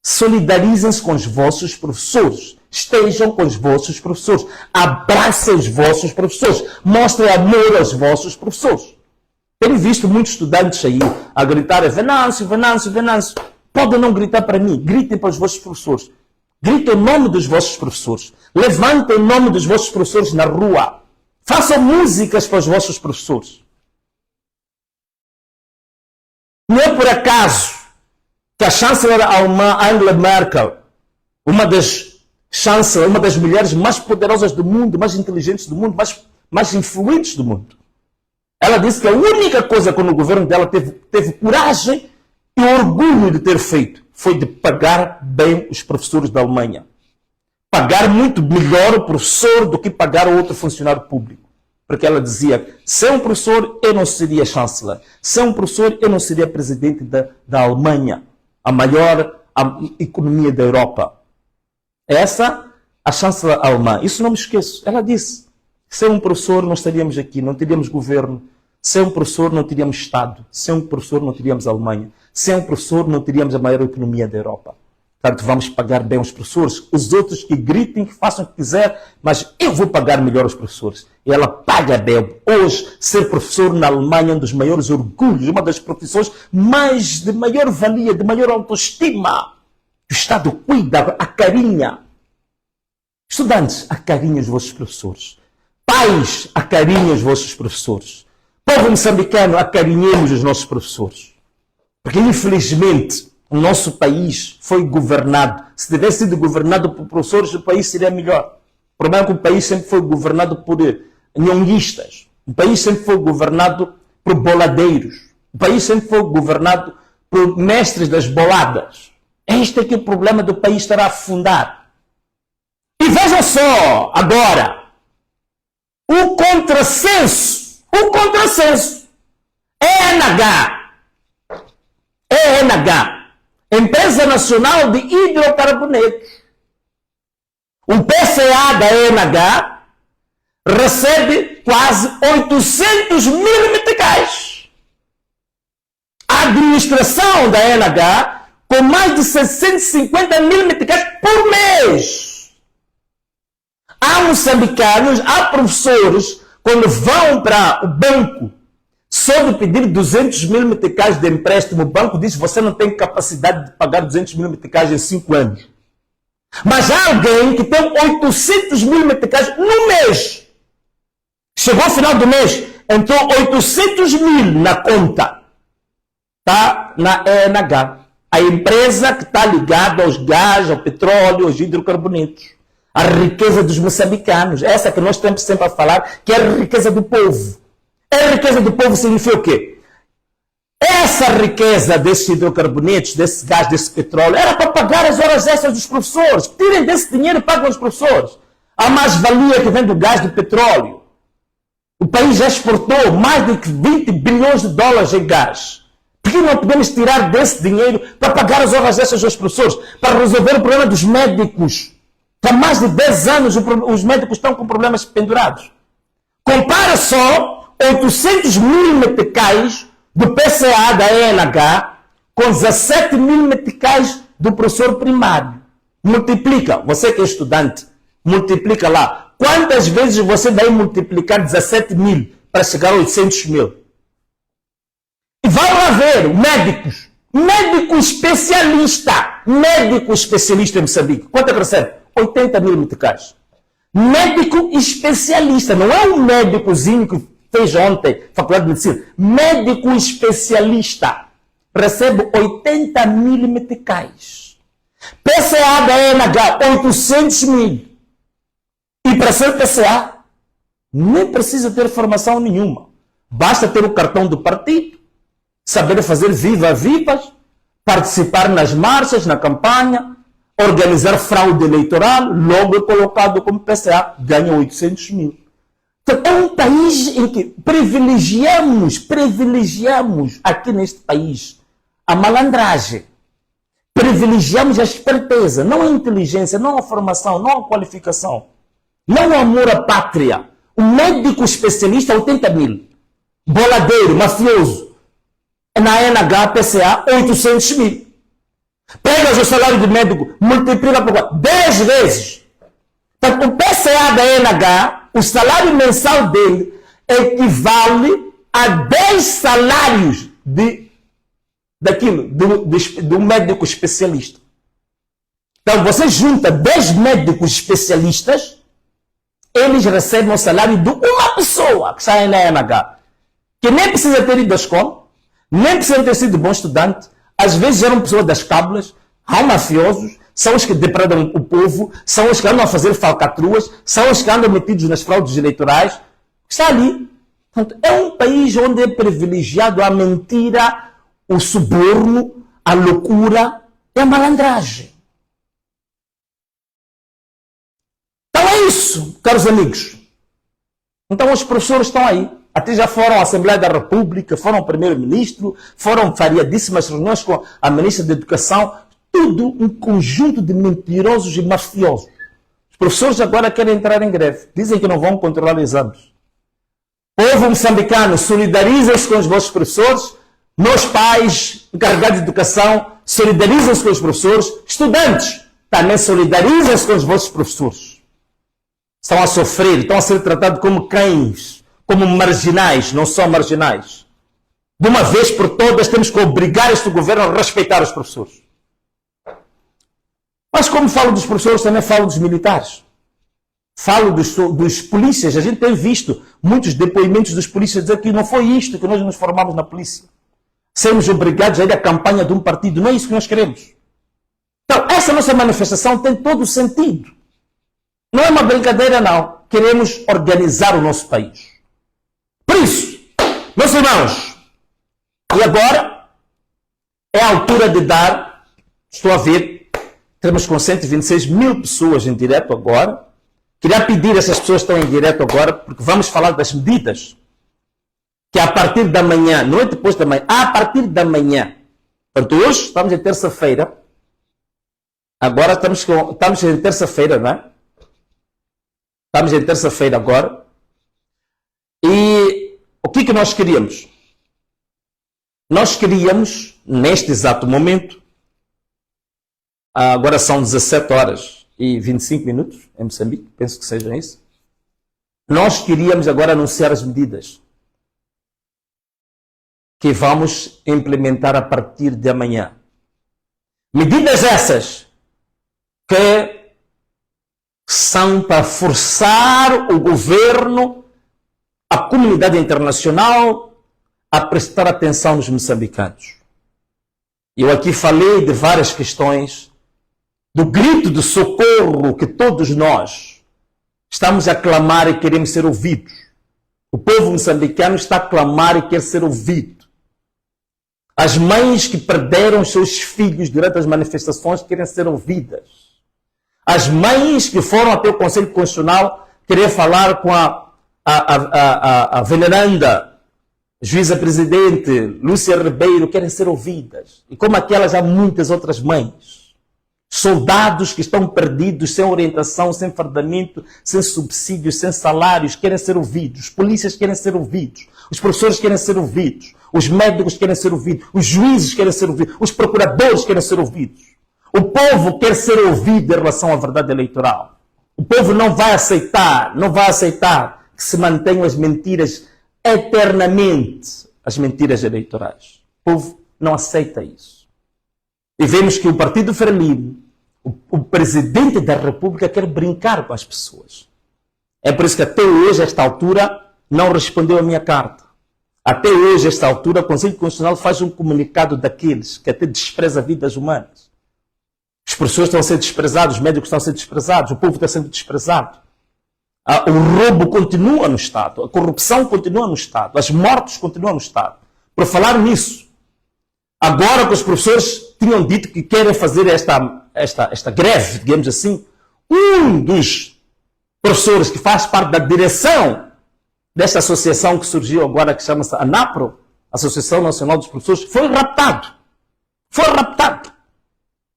Solidarizem-se com os vossos professores. Estejam com os vossos professores. Abracem os vossos professores. Mostrem amor aos vossos professores. Tenho visto muitos estudantes aí a gritar Venâncio, Venâncio, Venâncio. Podem não gritar para mim. Gritem para os vossos professores. Gritem o nome dos vossos professores. Levantem o nome dos vossos professores na rua. Façam músicas para os vossos professores. Não é por acaso que a chanceler alemã Angela Merkel, uma das mulheres mais poderosas do mundo, mais inteligentes do mundo, mais influentes do mundo, ela disse que a única coisa que no governo dela teve coragem e orgulho de ter feito foi de pagar bem os professores da Alemanha. Pagar muito melhor o professor do que pagar o outro funcionário público. Porque ela dizia, sem um professor eu não seria chanceler. Sem um professor eu não seria presidente da Alemanha, a maior economia da Europa. Essa, a chanceler alemã. Isso não me esqueço. Ela disse, sem um professor não estaríamos aqui, não teríamos governo. Sem um professor não teríamos Estado. Sem um professor não teríamos Alemanha. Sem um professor não teríamos a maior economia da Europa. Portanto, vamos pagar bem os professores. Os outros que gritem, que façam o que quiser, mas eu vou pagar melhor os professores. E ela paga bem. Hoje, ser professor na Alemanha é um dos maiores orgulhos, uma das profissões de maior valia, de maior autoestima. O Estado cuida, acarinha. Estudantes, acarinhem os vossos professores. Pais, acarinhem os vossos professores. Povo moçambicano, acarinhemos os nossos professores. Porque, infelizmente, o nosso país foi governado. Se tivesse sido governado por professores, o país seria melhor. O problema é que o país sempre foi governado por nhonguistas. O país sempre foi governado por boladeiros. O país sempre foi governado por mestres das boladas. Este é que é o problema do país estar a afundar. E vejam só, agora, o contrassenso. ENH, Empresa Nacional de Hidrocarbonetos. O PCA da ENH recebe quase 800 mil meticais. A administração da ENH com mais de 650 mil meticais por mês. Há moçambicanos, há professores, quando vão para o banco, só de pedir 200 mil meticais de empréstimo, o banco diz que você não tem capacidade de pagar 200 mil meticais em 5 anos. Mas há alguém que tem 800 mil meticais no mês. Chegou ao final do mês, entrou 800 mil na conta. Está na ENH. A empresa que está ligada aos gás, ao petróleo, aos hidrocarbonetos. A riqueza dos moçambicanos. Essa que nós temos sempre a falar, que é a riqueza do povo. A riqueza do povo significa o quê? Essa riqueza desses hidrocarbonetos, desse gás, desse petróleo, era para pagar as horas extras dos professores. Tirem desse dinheiro e pagam os professores. A mais-valia que vem do gás, do petróleo. O país já exportou mais de 20 bilhões de dólares em gás. Por que não podemos tirar desse dinheiro para pagar as horas extras dos professores? Para resolver o problema dos médicos. Há mais de 10 anos os médicos estão com problemas pendurados. Compara só 800 mil meticais do PCA da ENH com 17 mil meticais do professor primário. Multiplica, você que é estudante, multiplica lá. Quantas vezes você vai multiplicar 17 mil para chegar a 800 mil? E vai lá ver, médicos, médico especialista em Moçambique. Quanto é que recebe? 80 mil meticais. Médico especialista, não é um médicozinho que fez ontem faculdade de medicina. Médico especialista recebe 80 mil meticais. PCA da ENH, 800 mil. E para ser PCA, nem precisa ter formação nenhuma. Basta ter o cartão do partido, saber fazer viva-vivas, participar nas marchas, na campanha, organizar fraude eleitoral, logo é colocado como PCA, ganha 800 mil. Então, é um país em que privilegiamos aqui neste país a malandragem. Privilegiamos a esperteza, não a inteligência, não a formação, não a qualificação. Não o amor à pátria. O médico especialista, 80 mil. Boladeiro, mafioso. Na NHPCA, 800 mil. Pega o salário do médico, multiplica por 10 vezes. Então, o PCA da NH, o salário mensal dele equivale a 10 salários do médico especialista. Então, você junta 10 médicos especialistas, eles recebem o salário de uma pessoa que sai na NH, que nem precisa ter ido à escola, nem precisa ter sido bom estudante, às vezes eram pessoas das cábulas, há mafiosos, são os que depredam o povo, são os que andam a fazer falcatruas, são os que andam metidos nas fraudes eleitorais. Está ali. Portanto, é um país onde é privilegiado a mentira, o suborno, a loucura e a malandragem. Então é isso, caros amigos. Então os professores estão aí. Até já foram à Assembleia da República, foram ao Primeiro-Ministro, foram variadíssimas reuniões com a Ministra da Educação. Tudo um conjunto de mentirosos e mafiosos. Os professores agora querem entrar em greve. Dizem que não vão controlar exames. Povo moçambicano, solidarizem-se com os vossos professores. Nós, pais, encarregados de educação, solidarizem-se com os professores. Estudantes, também solidarizem-se com os vossos professores. Estão a sofrer, estão a ser tratados como cães, como marginais, não são marginais. De uma vez por todas, temos que obrigar este governo a respeitar os professores. Mas como falo dos professores, também falo dos militares. Falo dos polícias. A gente tem visto muitos depoimentos dos polícias dizer que não foi isto que nós nos formamos na polícia. Sermos obrigados a ir à campanha de um partido. Não é isso que nós queremos. Então, essa nossa manifestação tem todo o sentido. Não é uma brincadeira, não. Queremos organizar o nosso país. Por isso, meus irmãos, e agora é a altura de dar, estou a ver, temos com 126 mil pessoas em direto agora. Queria pedir a essas pessoas que estão em direto agora, porque vamos falar das medidas que a partir da manhã, não é depois da manhã, a partir da manhã. Portanto, hoje estamos em terça-feira. Agora estamos em terça-feira, não é? Estamos em terça-feira agora. E o que nós queríamos? Nós queríamos, neste exato momento, agora são 17 horas e 25 minutos em Moçambique, penso que seja isso. Nós queríamos agora anunciar as medidas que vamos implementar a partir de amanhã. Medidas essas que são para forçar o governo, a comunidade internacional a prestar atenção nos moçambicanos. Eu aqui falei de várias questões, do grito de socorro que todos nós estamos a clamar e queremos ser ouvidos. O povo moçambicano está a clamar e quer ser ouvido. As mães que perderam os seus filhos durante as manifestações querem ser ouvidas. As mães que foram até o Conselho Constitucional querer falar com a veneranda juíza-presidente Lúcia Ribeiro querem ser ouvidas. E como aquelas, há muitas outras mães. Soldados que estão perdidos, sem orientação, sem fardamento, sem subsídios, sem salários, querem ser ouvidos. Os polícias querem ser ouvidos. Os professores querem ser ouvidos. Os médicos querem ser ouvidos. Os juízes querem ser ouvidos. Os procuradores querem ser ouvidos. O povo quer ser ouvido em relação à verdade eleitoral. O povo não vai aceitar que se mantenham as mentiras eternamente, as mentiras eleitorais. O povo não aceita isso. E vemos que o Partido Frelimo, o presidente da República, quer brincar com as pessoas. É por isso que até hoje, a esta altura, não respondeu a minha carta. Até hoje, a esta altura, o Conselho Constitucional faz um comunicado daqueles que até despreza vidas humanas. Os professores estão a ser desprezados, os médicos estão a ser desprezados, o povo está sendo desprezado. O roubo continua no Estado, a corrupção continua no Estado, as mortes continuam no Estado. Por falar nisso, agora que os professores tinham dito que querem fazer esta greve, digamos assim, um dos professores que faz parte da direção desta associação que surgiu agora, que chama-se ANAPRO, Associação Nacional dos Professores, foi raptado.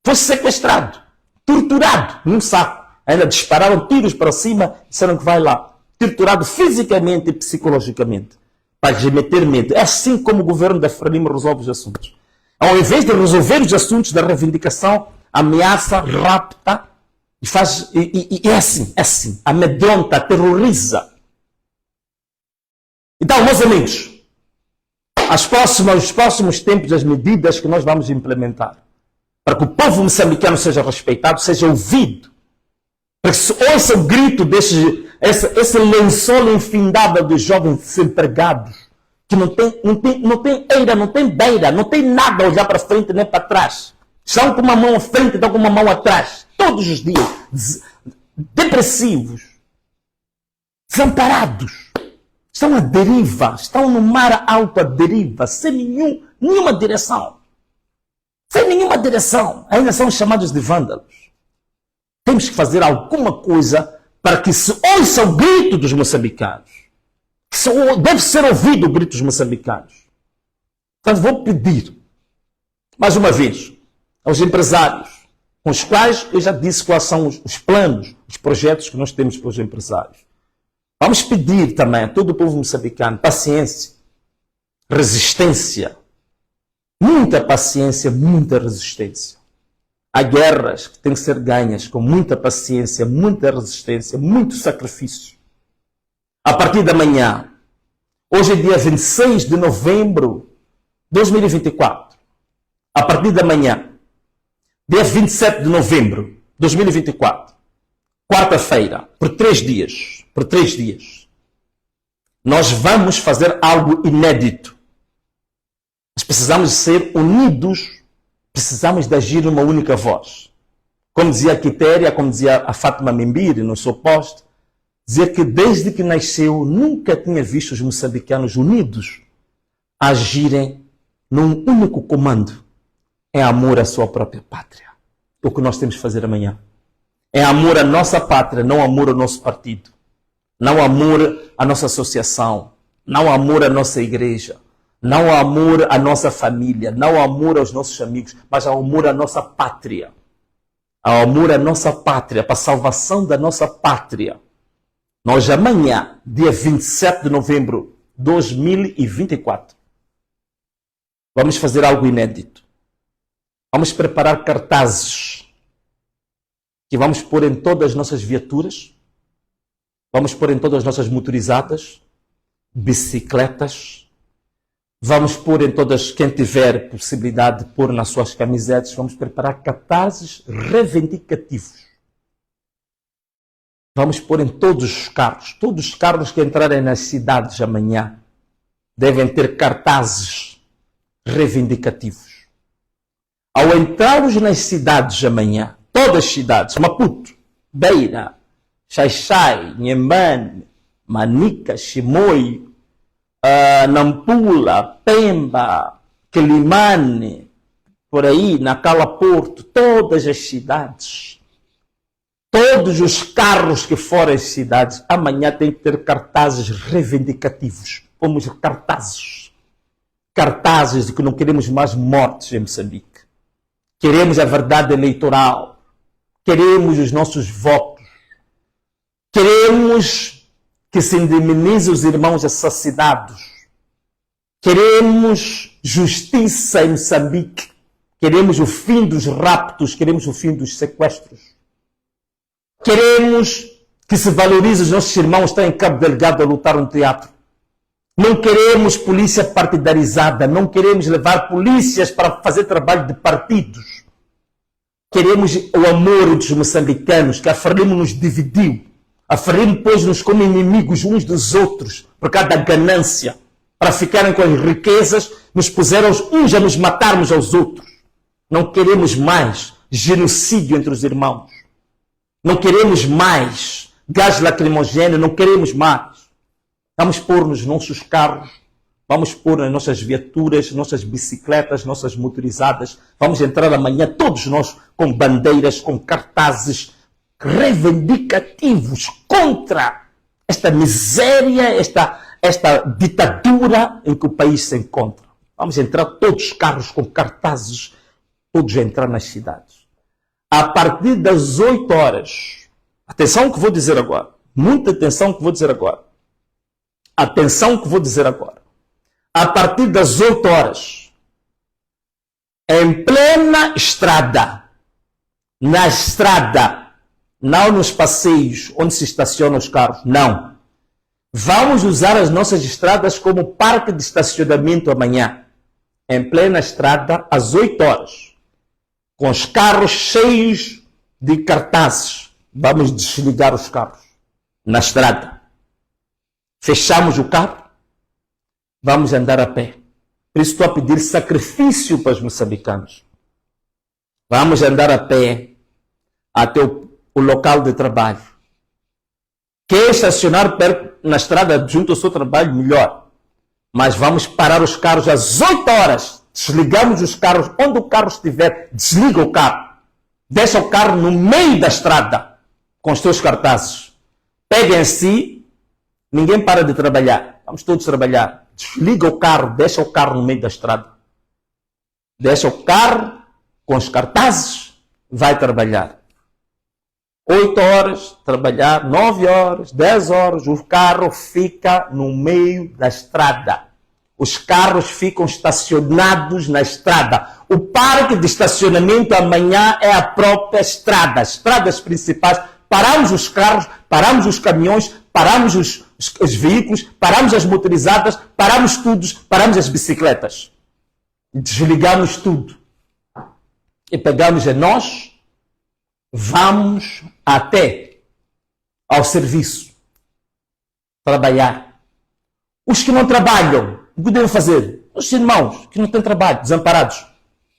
Foi sequestrado, torturado num saco. Ainda dispararam tiros para cima e disseram que vai lá. Torturado fisicamente e psicologicamente. Para lhe meter medo. É assim como o governo da Frelimo resolve os assuntos. Ao invés de resolver os assuntos da reivindicação, ameaça, rapta, e é assim. Amedronta, terroriza. Então, meus amigos, os próximos tempos, as medidas que nós vamos implementar, para que o povo moçambicano seja respeitado, seja ouvido, para que se ouça o grito esse lençol infindável dos jovens desempregados, que não tem eira, não tem beira, não tem nada a olhar para frente nem para trás. Estão com uma mão à frente, estão com uma mão atrás, todos os dias, depressivos, desamparados, estão à deriva, estão no mar alto à deriva, sem nenhuma direção. Sem nenhuma direção. Ainda são chamados de vândalos. Temos que fazer alguma coisa para que se ouça o grito dos moçambicanos. Deve ser ouvido o grito dos moçambicanos. Portanto, vou pedir, mais uma vez, aos empresários, com os quais eu já disse quais são os planos, os projetos que nós temos para os empresários. Vamos pedir também a todo o povo moçambicano paciência, resistência, muita paciência, muita resistência. Há guerras que têm que ser ganhas com muita paciência, muita resistência, muito sacrifício. A partir da manhã, hoje é dia 26 de novembro de 2024. A partir da manhã, dia 27 de novembro de 2024, quarta-feira, por 3 dias, nós vamos fazer algo inédito. Nós precisamos ser unidos, precisamos de agir numa única voz. Como dizia a Quitéria, como dizia a Fátima Membiri no seu post, dizia que desde que nasceu nunca tinha visto os moçambicanos unidos agirem num único comando, em amor à sua própria pátria. É o que nós temos que fazer amanhã. É amor à nossa pátria, não amor ao nosso partido. Não amor à nossa associação. Não amor à nossa igreja. Não amor à nossa família. Não amor aos nossos amigos. Mas amor à nossa pátria. Amor à nossa pátria. Para a salvação da nossa pátria. Nós amanhã, dia 27 de novembro de 2024, vamos fazer algo inédito. Vamos preparar cartazes que vamos pôr em todas as nossas viaturas, vamos pôr em todas as nossas motorizadas, bicicletas, vamos pôr em todas, quem tiver possibilidade de pôr nas suas camisetas, vamos preparar cartazes reivindicativos. Vamos pôr em todos os carros que entrarem nas cidades amanhã devem ter cartazes reivindicativos. Ao entrarmos nas cidades amanhã, todas as cidades, Maputo, Beira, Xai-Xai, Nhembane, Manica, Chimoio, Nampula, Pemba, Quelimane, por aí, Nacala Porto, todas as cidades, todos os carros que forem as cidades, amanhã tem que ter cartazes reivindicativos. Pomos cartazes. Cartazes de que não queremos mais mortes em Moçambique. Queremos a verdade eleitoral. Queremos os nossos votos. Queremos que se indemnize os irmãos assassinados. Queremos justiça em Moçambique. Queremos o fim dos raptos. Queremos o fim dos sequestros. Queremos que se valorize os nossos irmãos que estão em Cabo Delgado a lutar no teatro. Não queremos polícia partidarizada. Não queremos levar polícias para fazer trabalho de partidos. Queremos o amor dos moçambicanos, que a Frelimo nos dividiu. A Frelimo pôs-nos como inimigos uns dos outros, por causa da ganância. Para ficarem com as riquezas, nos puseram uns a nos matarmos aos outros. Não queremos mais genocídio entre os irmãos. Não queremos mais gás lacrimogêneo, não queremos mais. Vamos pôr nos nossos carros, vamos pôr nas nossas viaturas, nossas bicicletas, nossas motorizadas. Vamos entrar amanhã, todos nós, com bandeiras, com cartazes reivindicativos contra esta miséria, esta ditadura em que o país se encontra. Vamos entrar todos os carros com cartazes, todos a entrar nas cidades. A partir das 8 horas, atenção que vou dizer agora, muita atenção que vou dizer agora, atenção que vou dizer agora, a partir das 8 horas, em plena estrada, na estrada, não nos passeios onde se estacionam os carros, não. Vamos usar as nossas estradas como parque de estacionamento amanhã, em plena estrada, às 8 horas. Com os carros cheios de cartazes. Vamos desligar os carros na estrada. Fechamos o carro. Vamos andar a pé. Por isso estou a pedir sacrifício para os moçambicanos. Vamos andar a pé até o local de trabalho. Quer estacionar perto, na estrada junto ao seu trabalho, melhor. Mas vamos parar os carros às 8 horas. Desligamos os carros, onde o carro estiver, desliga o carro. Deixa o carro no meio da estrada, com os teus cartazes. Peguem si, ninguém para de trabalhar. Vamos todos trabalhar. Desliga o carro, deixa o carro no meio da estrada. Deixa o carro com os cartazes, vai trabalhar. 8 horas, trabalhar, 9 horas, 10 horas, o carro fica no meio da estrada. Os carros ficam estacionados na estrada. O parque de estacionamento amanhã é a própria estrada. As estradas principais. Paramos os carros, paramos os caminhões, paramos os veículos, paramos as motorizadas, paramos tudo, paramos as bicicletas. Desligamos tudo. E pegamos em nós, vamos até ao serviço. Trabalhar. Os que não trabalham, o que devem fazer? Os irmãos que não têm trabalho, desamparados,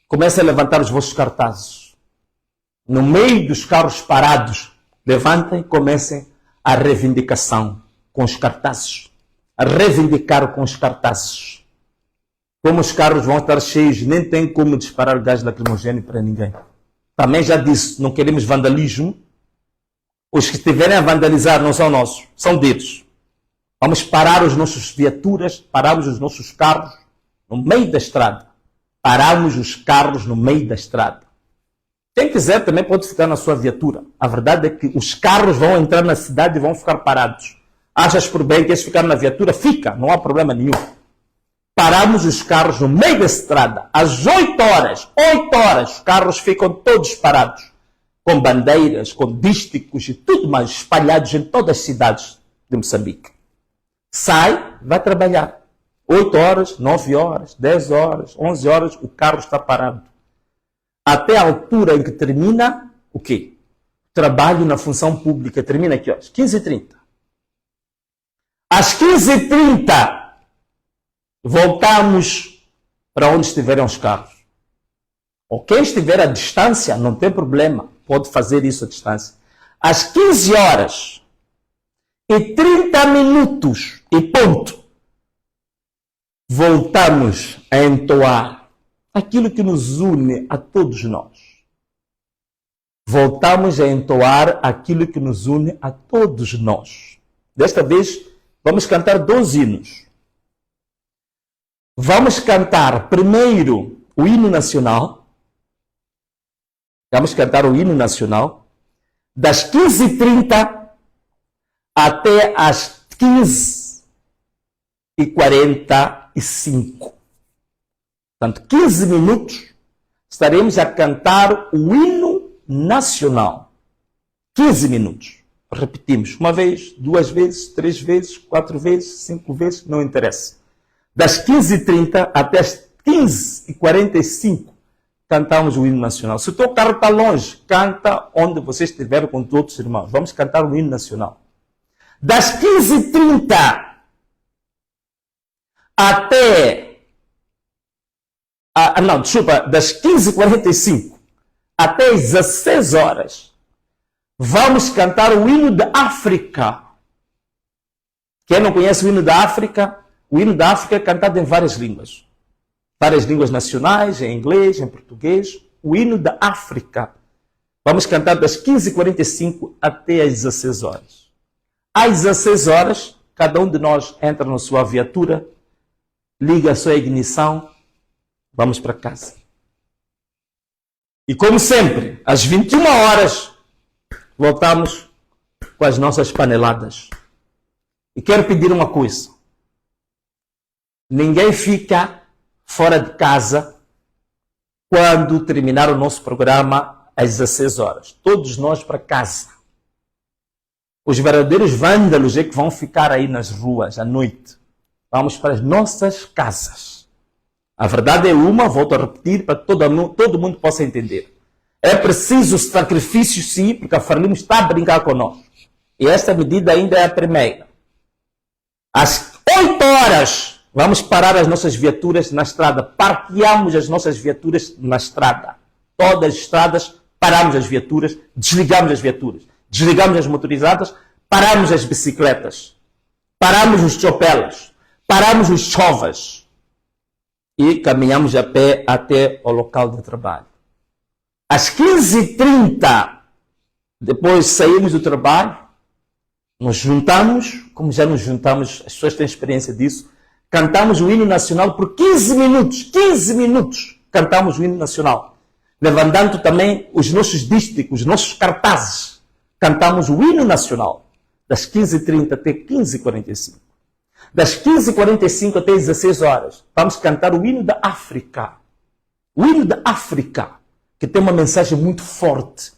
comecem a levantar os vossos cartazes. No meio dos carros parados, levantem e comecem a reivindicação com os cartazes. A reivindicar com os cartazes. Como os carros vão estar cheios, nem tem como disparar gás lacrimogêneo para ninguém. Também já disse, não queremos vandalismo. Os que estiverem a vandalizar não são nossos, são deles. Vamos parar as nossas viaturas, paramos os nossos carros no meio da estrada. Paramos os carros no meio da estrada. Quem quiser também pode ficar na sua viatura. A verdade é que os carros vão entrar na cidade e vão ficar parados. Achas por bem que queres ficar na viatura? Fica, não há problema nenhum. Paramos os carros no meio da estrada. Às 8 horas, os carros ficam todos parados. Com bandeiras, com dísticos e tudo mais espalhados em todas as cidades de Moçambique. Sai, vai trabalhar. 8 horas, 9 horas, 10 horas, 11 horas, o carro está parado. Até a altura em que termina, o quê? Trabalho na função pública. Termina aqui, ó, às 15h30. Às 15h30, voltamos para onde estiverem os carros. Ou quem estiver à distância, não tem problema, pode fazer isso à distância. Às 15 horas e 30 minutos e ponto, voltamos a entoar aquilo que nos une a todos nós. Voltamos a entoar aquilo que nos une a todos nós. Desta vez, vamos cantar 2 hinos. Vamos cantar primeiro o hino nacional. Vamos cantar o hino nacional das 15h30 até as 15h45. Portanto, 15 minutos estaremos a cantar o hino nacional. 15 minutos. Repetimos. 1 vez, 2 vezes, 3 vezes, 4 vezes, 5 vezes, não interessa. Das 15h30 até as 15h45 cantamos o hino nacional. Se o teu carro está longe, canta onde você estiver com todos os irmãos. Vamos cantar o hino nacional. Das 15h30 até... das 15h45 até as 16 horas, vamos cantar o hino da África. Quem não conhece o hino da África? O hino da África é cantado em várias línguas. Várias línguas nacionais, em inglês, em português. O hino da África. Vamos cantar das 15h45 até as 16 horas. Às 16 horas, cada um de nós entra na sua viatura, liga a sua ignição, vamos para casa. E como sempre, às 21 horas, voltamos com as nossas paneladas. E quero pedir uma coisa. Ninguém fica fora de casa quando terminar o nosso programa às 16 horas. Todos nós para casa. Os verdadeiros vândalos é que vão ficar aí nas ruas à noite. Vamos para as nossas casas. A verdade é uma, volto a repetir, para que todo mundo possa entender. É preciso sacrifício, sim, porque a Frelimo está a brincar conosco. E esta medida ainda é a primeira. Às 8 horas, vamos parar as nossas viaturas na estrada. Parqueamos as nossas viaturas na estrada. Todas as estradas, paramos as viaturas, desligamos as viaturas. Desligamos as motorizadas, paramos as bicicletas. Paramos os chopelas. Paramos os chovas. E caminhamos a pé até o local de trabalho. Às 15h30, depois saímos do trabalho, nos juntamos, como já nos juntamos, as pessoas têm experiência disso, cantamos o hino nacional por 15 minutos, cantamos o hino nacional. Levantando também os nossos dísticos, os nossos cartazes, cantamos o hino nacional, das 15h30 até 15h45. Das 15h45 até 16 horas, vamos cantar o hino da África. O hino da África, que tem uma mensagem muito forte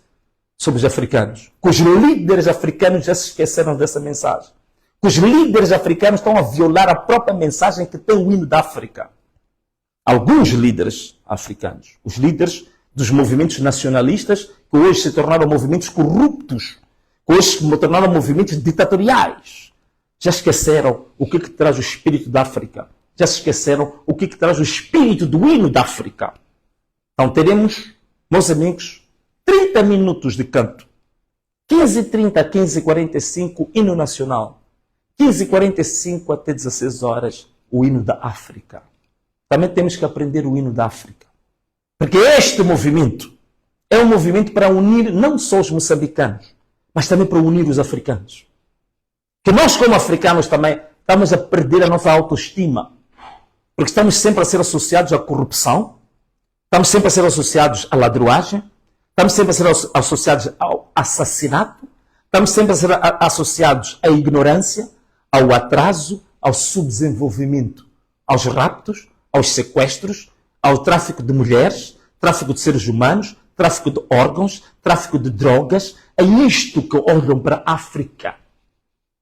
sobre os africanos. Que os líderes africanos já se esqueceram dessa mensagem. Que os líderes africanos estão a violar a própria mensagem que tem o hino da África. Alguns líderes africanos, os líderes dos movimentos nacionalistas, que hoje se tornaram movimentos corruptos, que hoje se tornaram movimentos ditatoriais, já esqueceram o que traz o espírito da África. Já se esqueceram o que traz o espírito do hino da África. Então teremos, meus amigos, 30 minutos de canto. 15h30 a 15h45, hino nacional. 15h45 até 16 horas, o hino da África. Também temos que aprender o hino da África. Porque este movimento é um movimento para unir não só os moçambicanos, mas também para unir os africanos. Que nós, como africanos, também estamos a perder a nossa autoestima. Porque estamos sempre a ser associados à corrupção, estamos sempre a ser associados à ladruagem, estamos sempre a ser associados ao assassinato, estamos sempre a ser associados à ignorância, ao atraso, ao subdesenvolvimento, aos raptos, aos sequestros, ao tráfico de mulheres, tráfico de seres humanos, tráfico de órgãos, tráfico de drogas. É isto que olham para a África.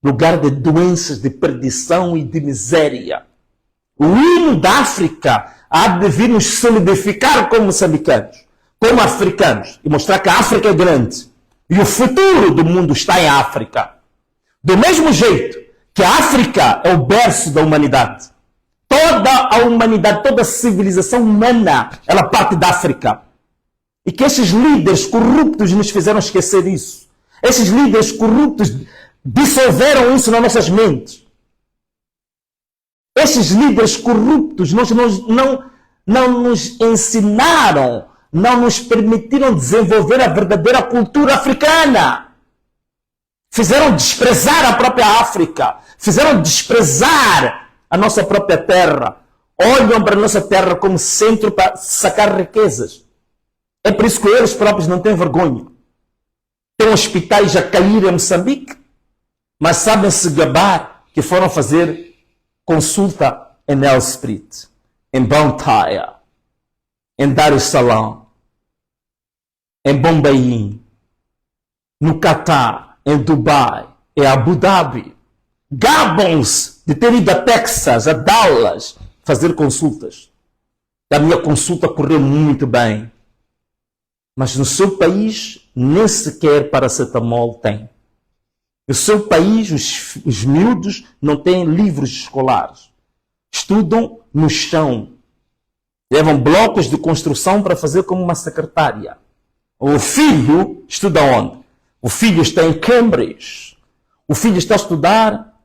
Lugar de doenças, de perdição e de miséria. O hino da África há de vir nos solidificar como moçambicanos, como africanos, e mostrar que a África é grande. E o futuro do mundo está em África. Do mesmo jeito que a África é o berço da humanidade. Toda a humanidade, toda a civilização humana, ela parte da África. E que esses líderes corruptos nos fizeram esquecer isso. Esses líderes corruptos dissolveram isso nas nossas mentes. Esses líderes corruptos não nos ensinaram, não nos permitiram desenvolver a verdadeira cultura africana. Fizeram desprezar a própria África, fizeram desprezar a nossa própria terra. Olham para a nossa terra como centro para sacar riquezas. É por isso que eles próprios não têm vergonha. Tem hospitais a cair em Moçambique, mas sabem se gabar que foram fazer consulta em Nelspruit, em Blantyre, em Dar es Salaam, em Bombaim, no Catar, em Dubai, em Abu Dhabi. Gabam-se de ter ido a Texas, a Dallas, fazer consultas. A minha consulta correu muito bem. Mas no seu país, nem sequer paracetamol tem. No seu país, os miúdos não têm livros escolares. Estudam no chão. Levam blocos de construção para fazer como uma secretária. O filho estuda onde? O filho está em Cambridge. O filho está a estudar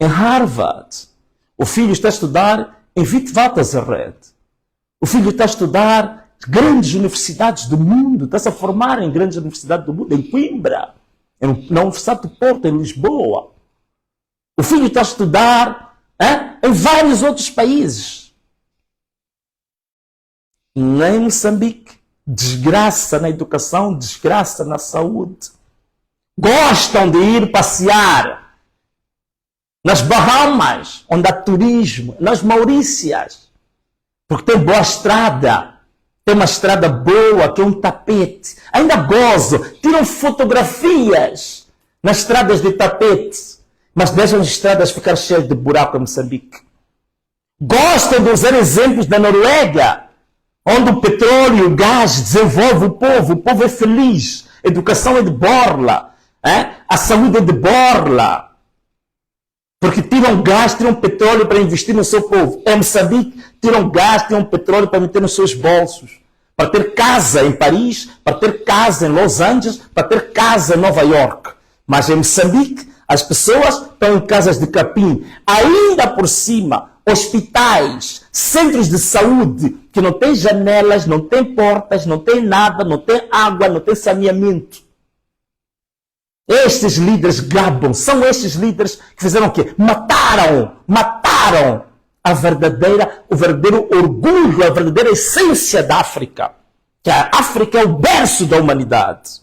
em Harvard. O filho está a estudar em Witwatersrand. O filho está a estudar grandes universidades do mundo, está-se a formar em grandes universidades do mundo, em Coimbra, na Universidade do Porto, em Lisboa. O filho está a estudar em vários outros países. Nem Moçambique, desgraça na educação, desgraça na saúde. Gostam de ir passear nas Bahamas, onde há turismo, nas Maurícias, porque tem boa estrada. Tem uma estrada boa, que é um tapete. Ainda gozo. Tiram fotografias nas estradas de tapete. Mas deixam as estradas ficar cheias de buraco em Moçambique. Gostam de usar exemplos da Noruega, onde o petróleo e o gás desenvolve o povo. O povo é feliz. A educação é de borla. A saúde é de borla. Porque tiram gás, tiram petróleo para investir no seu povo. Em Moçambique, tiram gás, tiram petróleo para meter nos seus bolsos. Para ter casa em Paris, para ter casa em Los Angeles, para ter casa em Nova York. Mas em Moçambique, as pessoas estão em casas de capim. Ainda por cima, hospitais, centros de saúde, que não têm janelas, não têm portas, não têm nada, não têm água, não têm saneamento. Estes líderes gabam, são estes líderes que fizeram o quê? Mataram o verdadeiro orgulho, a verdadeira essência da África. Que a África é o berço da humanidade.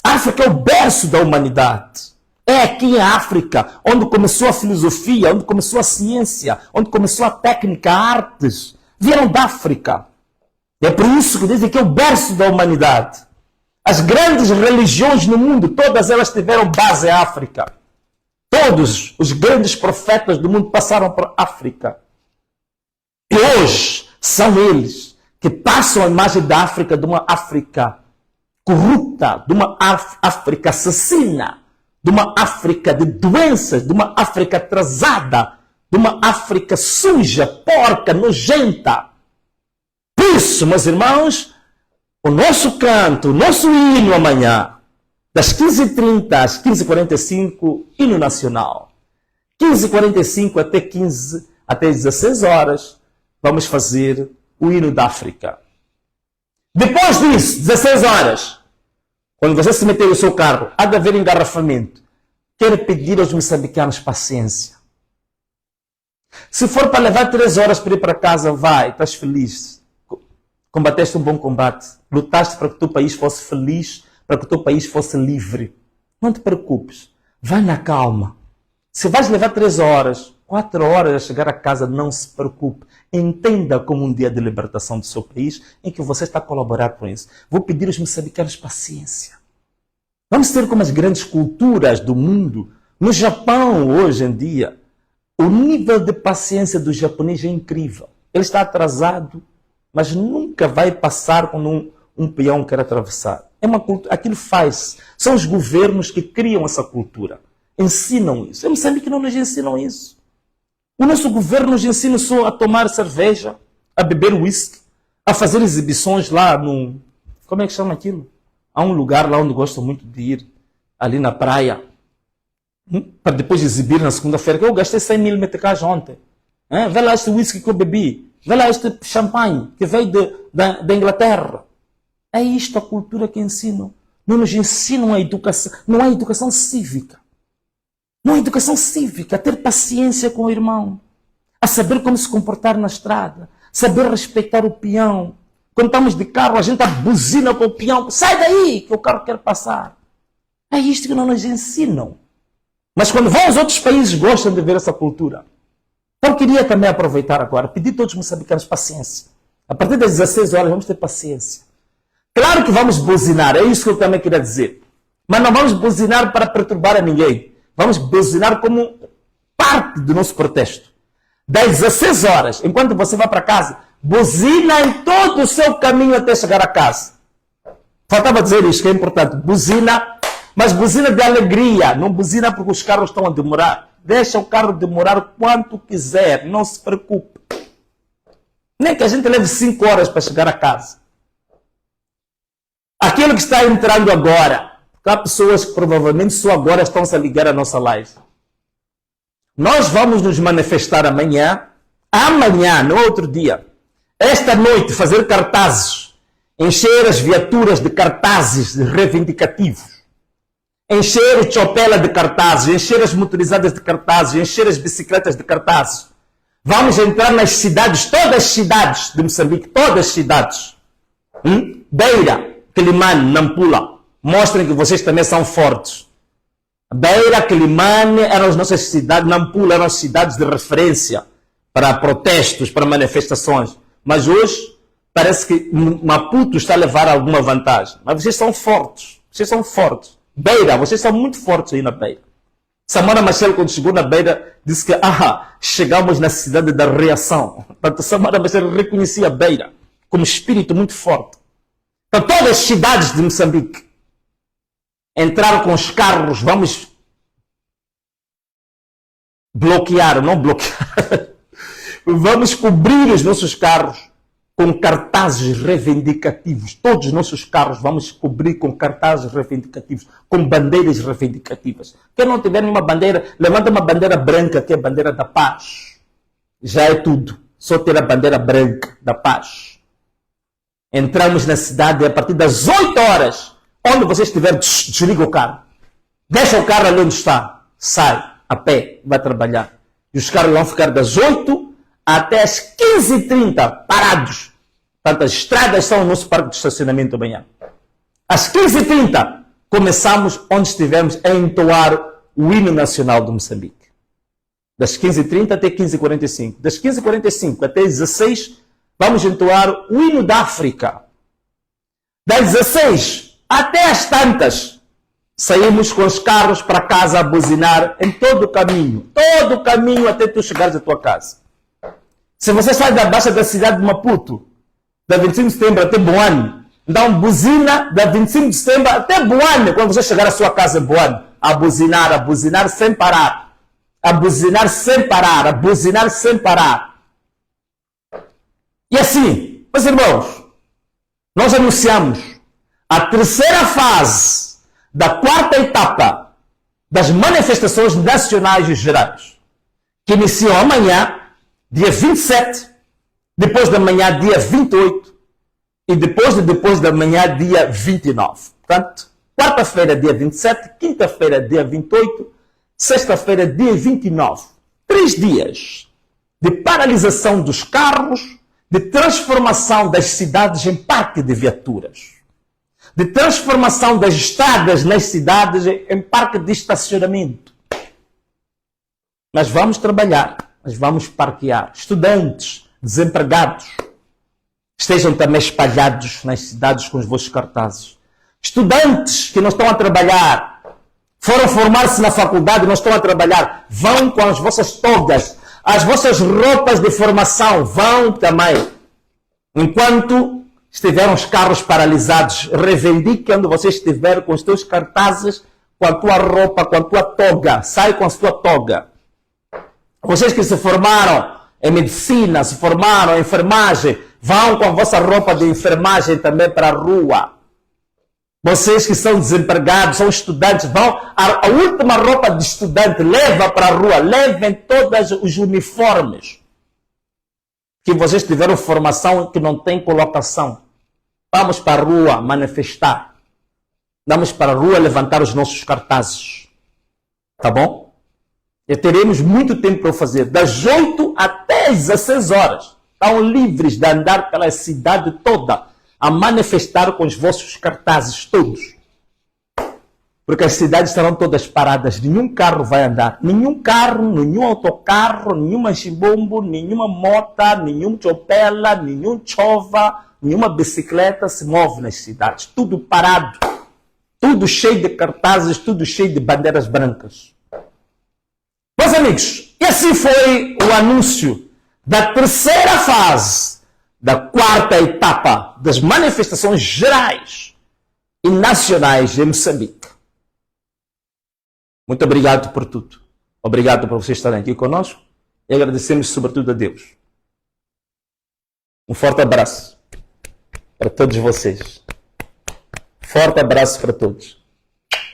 A África é o berço da humanidade. É aqui em África onde começou a filosofia, onde começou a ciência, onde começou a técnica, a artes. Vieram da África. É por isso que dizem que é o berço da humanidade. As grandes religiões no mundo, todas elas tiveram base em África. Todos os grandes profetas do mundo passaram por África. E hoje são eles que passam a imagem da África, de uma África corrupta, de uma África assassina, de uma África de doenças, de uma África atrasada, de uma África suja, porca, nojenta. Por isso, meus irmãos, o nosso canto, o nosso hino amanhã, das 15h30 às 15h45, hino nacional. 15h45 até 16 horas, vamos fazer o hino da África. Depois disso, 16 horas, quando você se meter no seu carro, há de haver engarrafamento. Quero pedir aos moçambicanos paciência. Se for para levar 3 horas para ir para casa, vai, estás feliz. Combateste um bom combate. Lutaste para que o teu país fosse feliz, para que o teu país fosse livre. Não te preocupes. Vai na calma. Se vais levar 3 horas, 4 horas a chegar a casa, não se preocupe. Entenda como um dia de libertação do seu país em que você está a colaborar com isso. Vou pedir aos moçambicanos paciência. Vamos ser como as grandes culturas do mundo. No Japão, hoje em dia, o nível de paciência do japonês é incrível. Ele está atrasado, mas nunca vai passar quando um peão quer atravessar. É uma cultura, aquilo faz. São os governos que criam essa cultura. Ensinam isso. Em Moçambique não nos ensinam isso. O nosso governo nos ensina só a tomar cerveja, a beber whisky, a fazer exibições lá no... Como é que chama aquilo? Há um lugar lá onde gosto muito de ir, ali na praia. Para depois exibir na segunda-feira que eu gastei 100 mil meticais ontem. Vê lá este whisky que eu bebi. Vê lá este champanhe que veio da Inglaterra. É isto a cultura que ensinam. Não nos ensinam a educação. Não há educação cívica. Não há educação cívica. A ter paciência com o irmão. A saber como se comportar na estrada. Saber respeitar o peão. Quando estamos de carro, a gente buzina com o peão. Sai daí, que o carro quer passar. É isto que não nos ensinam. Mas quando vão aos outros países, gostam de ver essa cultura. Então, queria também aproveitar agora, pedir a todos os moçambicanos paciência. A partir das 16 horas, vamos ter paciência. Claro que vamos buzinar, é isso que eu também queria dizer. Mas não vamos buzinar para perturbar a ninguém. Vamos buzinar como parte do nosso protesto. Das 16 horas, enquanto você vai para casa, buzina em todo o seu caminho até chegar a casa. Faltava dizer isto, que é importante. Buzina, mas buzina de alegria. Não buzina porque os carros estão a demorar. Deixa o carro demorar quanto quiser. Não se preocupe. Nem que a gente leve 5 horas para chegar a casa. Aquilo que está entrando agora, porque há pessoas que provavelmente só agora estão se a ligar à nossa live. Nós vamos nos manifestar amanhã, no outro dia, esta noite, fazer cartazes, encher as viaturas de cartazes reivindicativos, encher o chopela de cartazes, encher as motorizadas de cartazes, encher as bicicletas de cartazes. Vamos entrar nas cidades, todas as cidades de Moçambique, todas as cidades. Beira, Quilimane, Nampula, mostrem que vocês também são fortes. Beira, Quilimane eram as nossas cidades, Nampula eram as cidades de referência para protestos, para manifestações. Mas hoje parece que Maputo está a levar alguma vantagem. Mas vocês são fortes, vocês são fortes. Beira, vocês são muito fortes aí na Beira. Samora Machel, quando chegou na Beira, disse que chegamos na cidade da reação. Portanto, Samora Machel reconhecia a Beira como espírito muito forte. Então, todas as cidades de Moçambique entraram com os carros, vamos bloquear, não bloquear, vamos cobrir os nossos carros com cartazes reivindicativos. Todos os nossos carros vamos cobrir com cartazes reivindicativos, com bandeiras reivindicativas. Quem não tiver nenhuma bandeira, levanta uma bandeira branca, que é a bandeira da paz. Já é tudo. Só ter a bandeira branca da paz. Entramos na cidade a partir das 8 horas. Onde você estiver, desliga o carro. Deixa o carro ali onde está. Sai a pé, vai trabalhar. E os carros vão ficar das 8 até as 15h30 parados. Portanto, as estradas são o nosso parque de estacionamento amanhã. Às 15h30 começamos onde estivermos a entoar o hino nacional de Moçambique. Das 15h30 até 15h45. Das 15h45 até 16h vamos entoar o hino da África. Das 16 até as tantas, saímos com os carros para casa a buzinar em todo o caminho. Todo o caminho até tu chegares à tua casa. Se você sai da baixa da cidade de Maputo, da 25 de setembro até Boane, então buzina da 25 de setembro até Boane, quando você chegar à sua casa em Boane, a buzinar sem parar. A buzinar sem parar, a buzinar sem parar. E assim, meus irmãos, nós anunciamos a terceira fase da quarta etapa das manifestações nacionais e gerais, que iniciam amanhã, dia 27, depois da manhã, dia 28, e depois da manhã, dia 29. Portanto, quarta-feira, dia 27, quinta-feira, dia 28, sexta-feira, dia 29. 3 dias de paralisação dos carros, de transformação das cidades em parque de viaturas, de transformação das estradas nas cidades em parque de estacionamento. Nós vamos trabalhar, nós vamos parquear. Estudantes, desempregados, estejam também espalhados nas cidades com os vossos cartazes. Estudantes que não estão a trabalhar, foram formar-se na faculdade, não estão a trabalhar, vão com as vossas togas, as vossas roupas de formação, vão também. Enquanto estiveram os carros paralisados, reivindique onde você estiver com os teus cartazes, com a tua roupa, com a tua toga. Sai com a sua toga. Vocês que se formaram em medicina, se formaram em enfermagem, vão com a vossa roupa de enfermagem também para a rua. Vocês que são desempregados, são estudantes, vão, a última roupa de estudante, leva para a rua, levem todos os uniformes. Que vocês tiveram formação que não tem colocação. Vamos para a rua manifestar. Vamos para a rua levantar os nossos cartazes. Tá bom? E teremos muito tempo para fazer. Das 8 até as 16 horas. Estão livres de andar pela cidade toda a manifestar com os vossos cartazes todos. Porque as cidades estarão todas paradas. Nenhum carro vai andar. Nenhum carro, nenhum autocarro, nenhuma chibombo, nenhuma mota, nenhum chopela, nenhum chova, nenhuma bicicleta se move nas cidades. Tudo parado. Tudo cheio de cartazes, tudo cheio de bandeiras brancas. Meus amigos, e assim foi o anúncio da terceira fase, da quarta etapa das manifestações gerais e nacionais de Moçambique. Muito obrigado por tudo. Obrigado por vocês estarem aqui conosco e agradecemos sobretudo a Deus. Um forte abraço para todos vocês. Forte abraço para todos.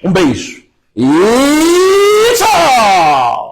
Um beijo e tchau!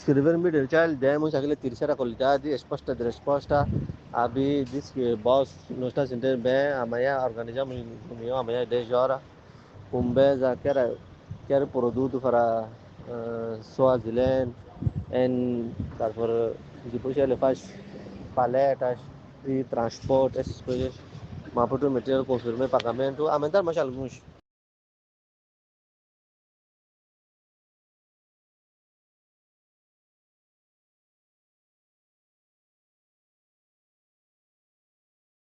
Escrever Middle demos aquela terceira qualidade, resposta de resposta. Abi disse que boss não está se sentindo bem, amanhã organizamos reunião, amanhã às 10 horas. Kumbeza quer produto para Swaziland, e depois ele faz paletas e transporte, essas coisas. Mas por meter confirmei pagamento, aumentar mais alguns.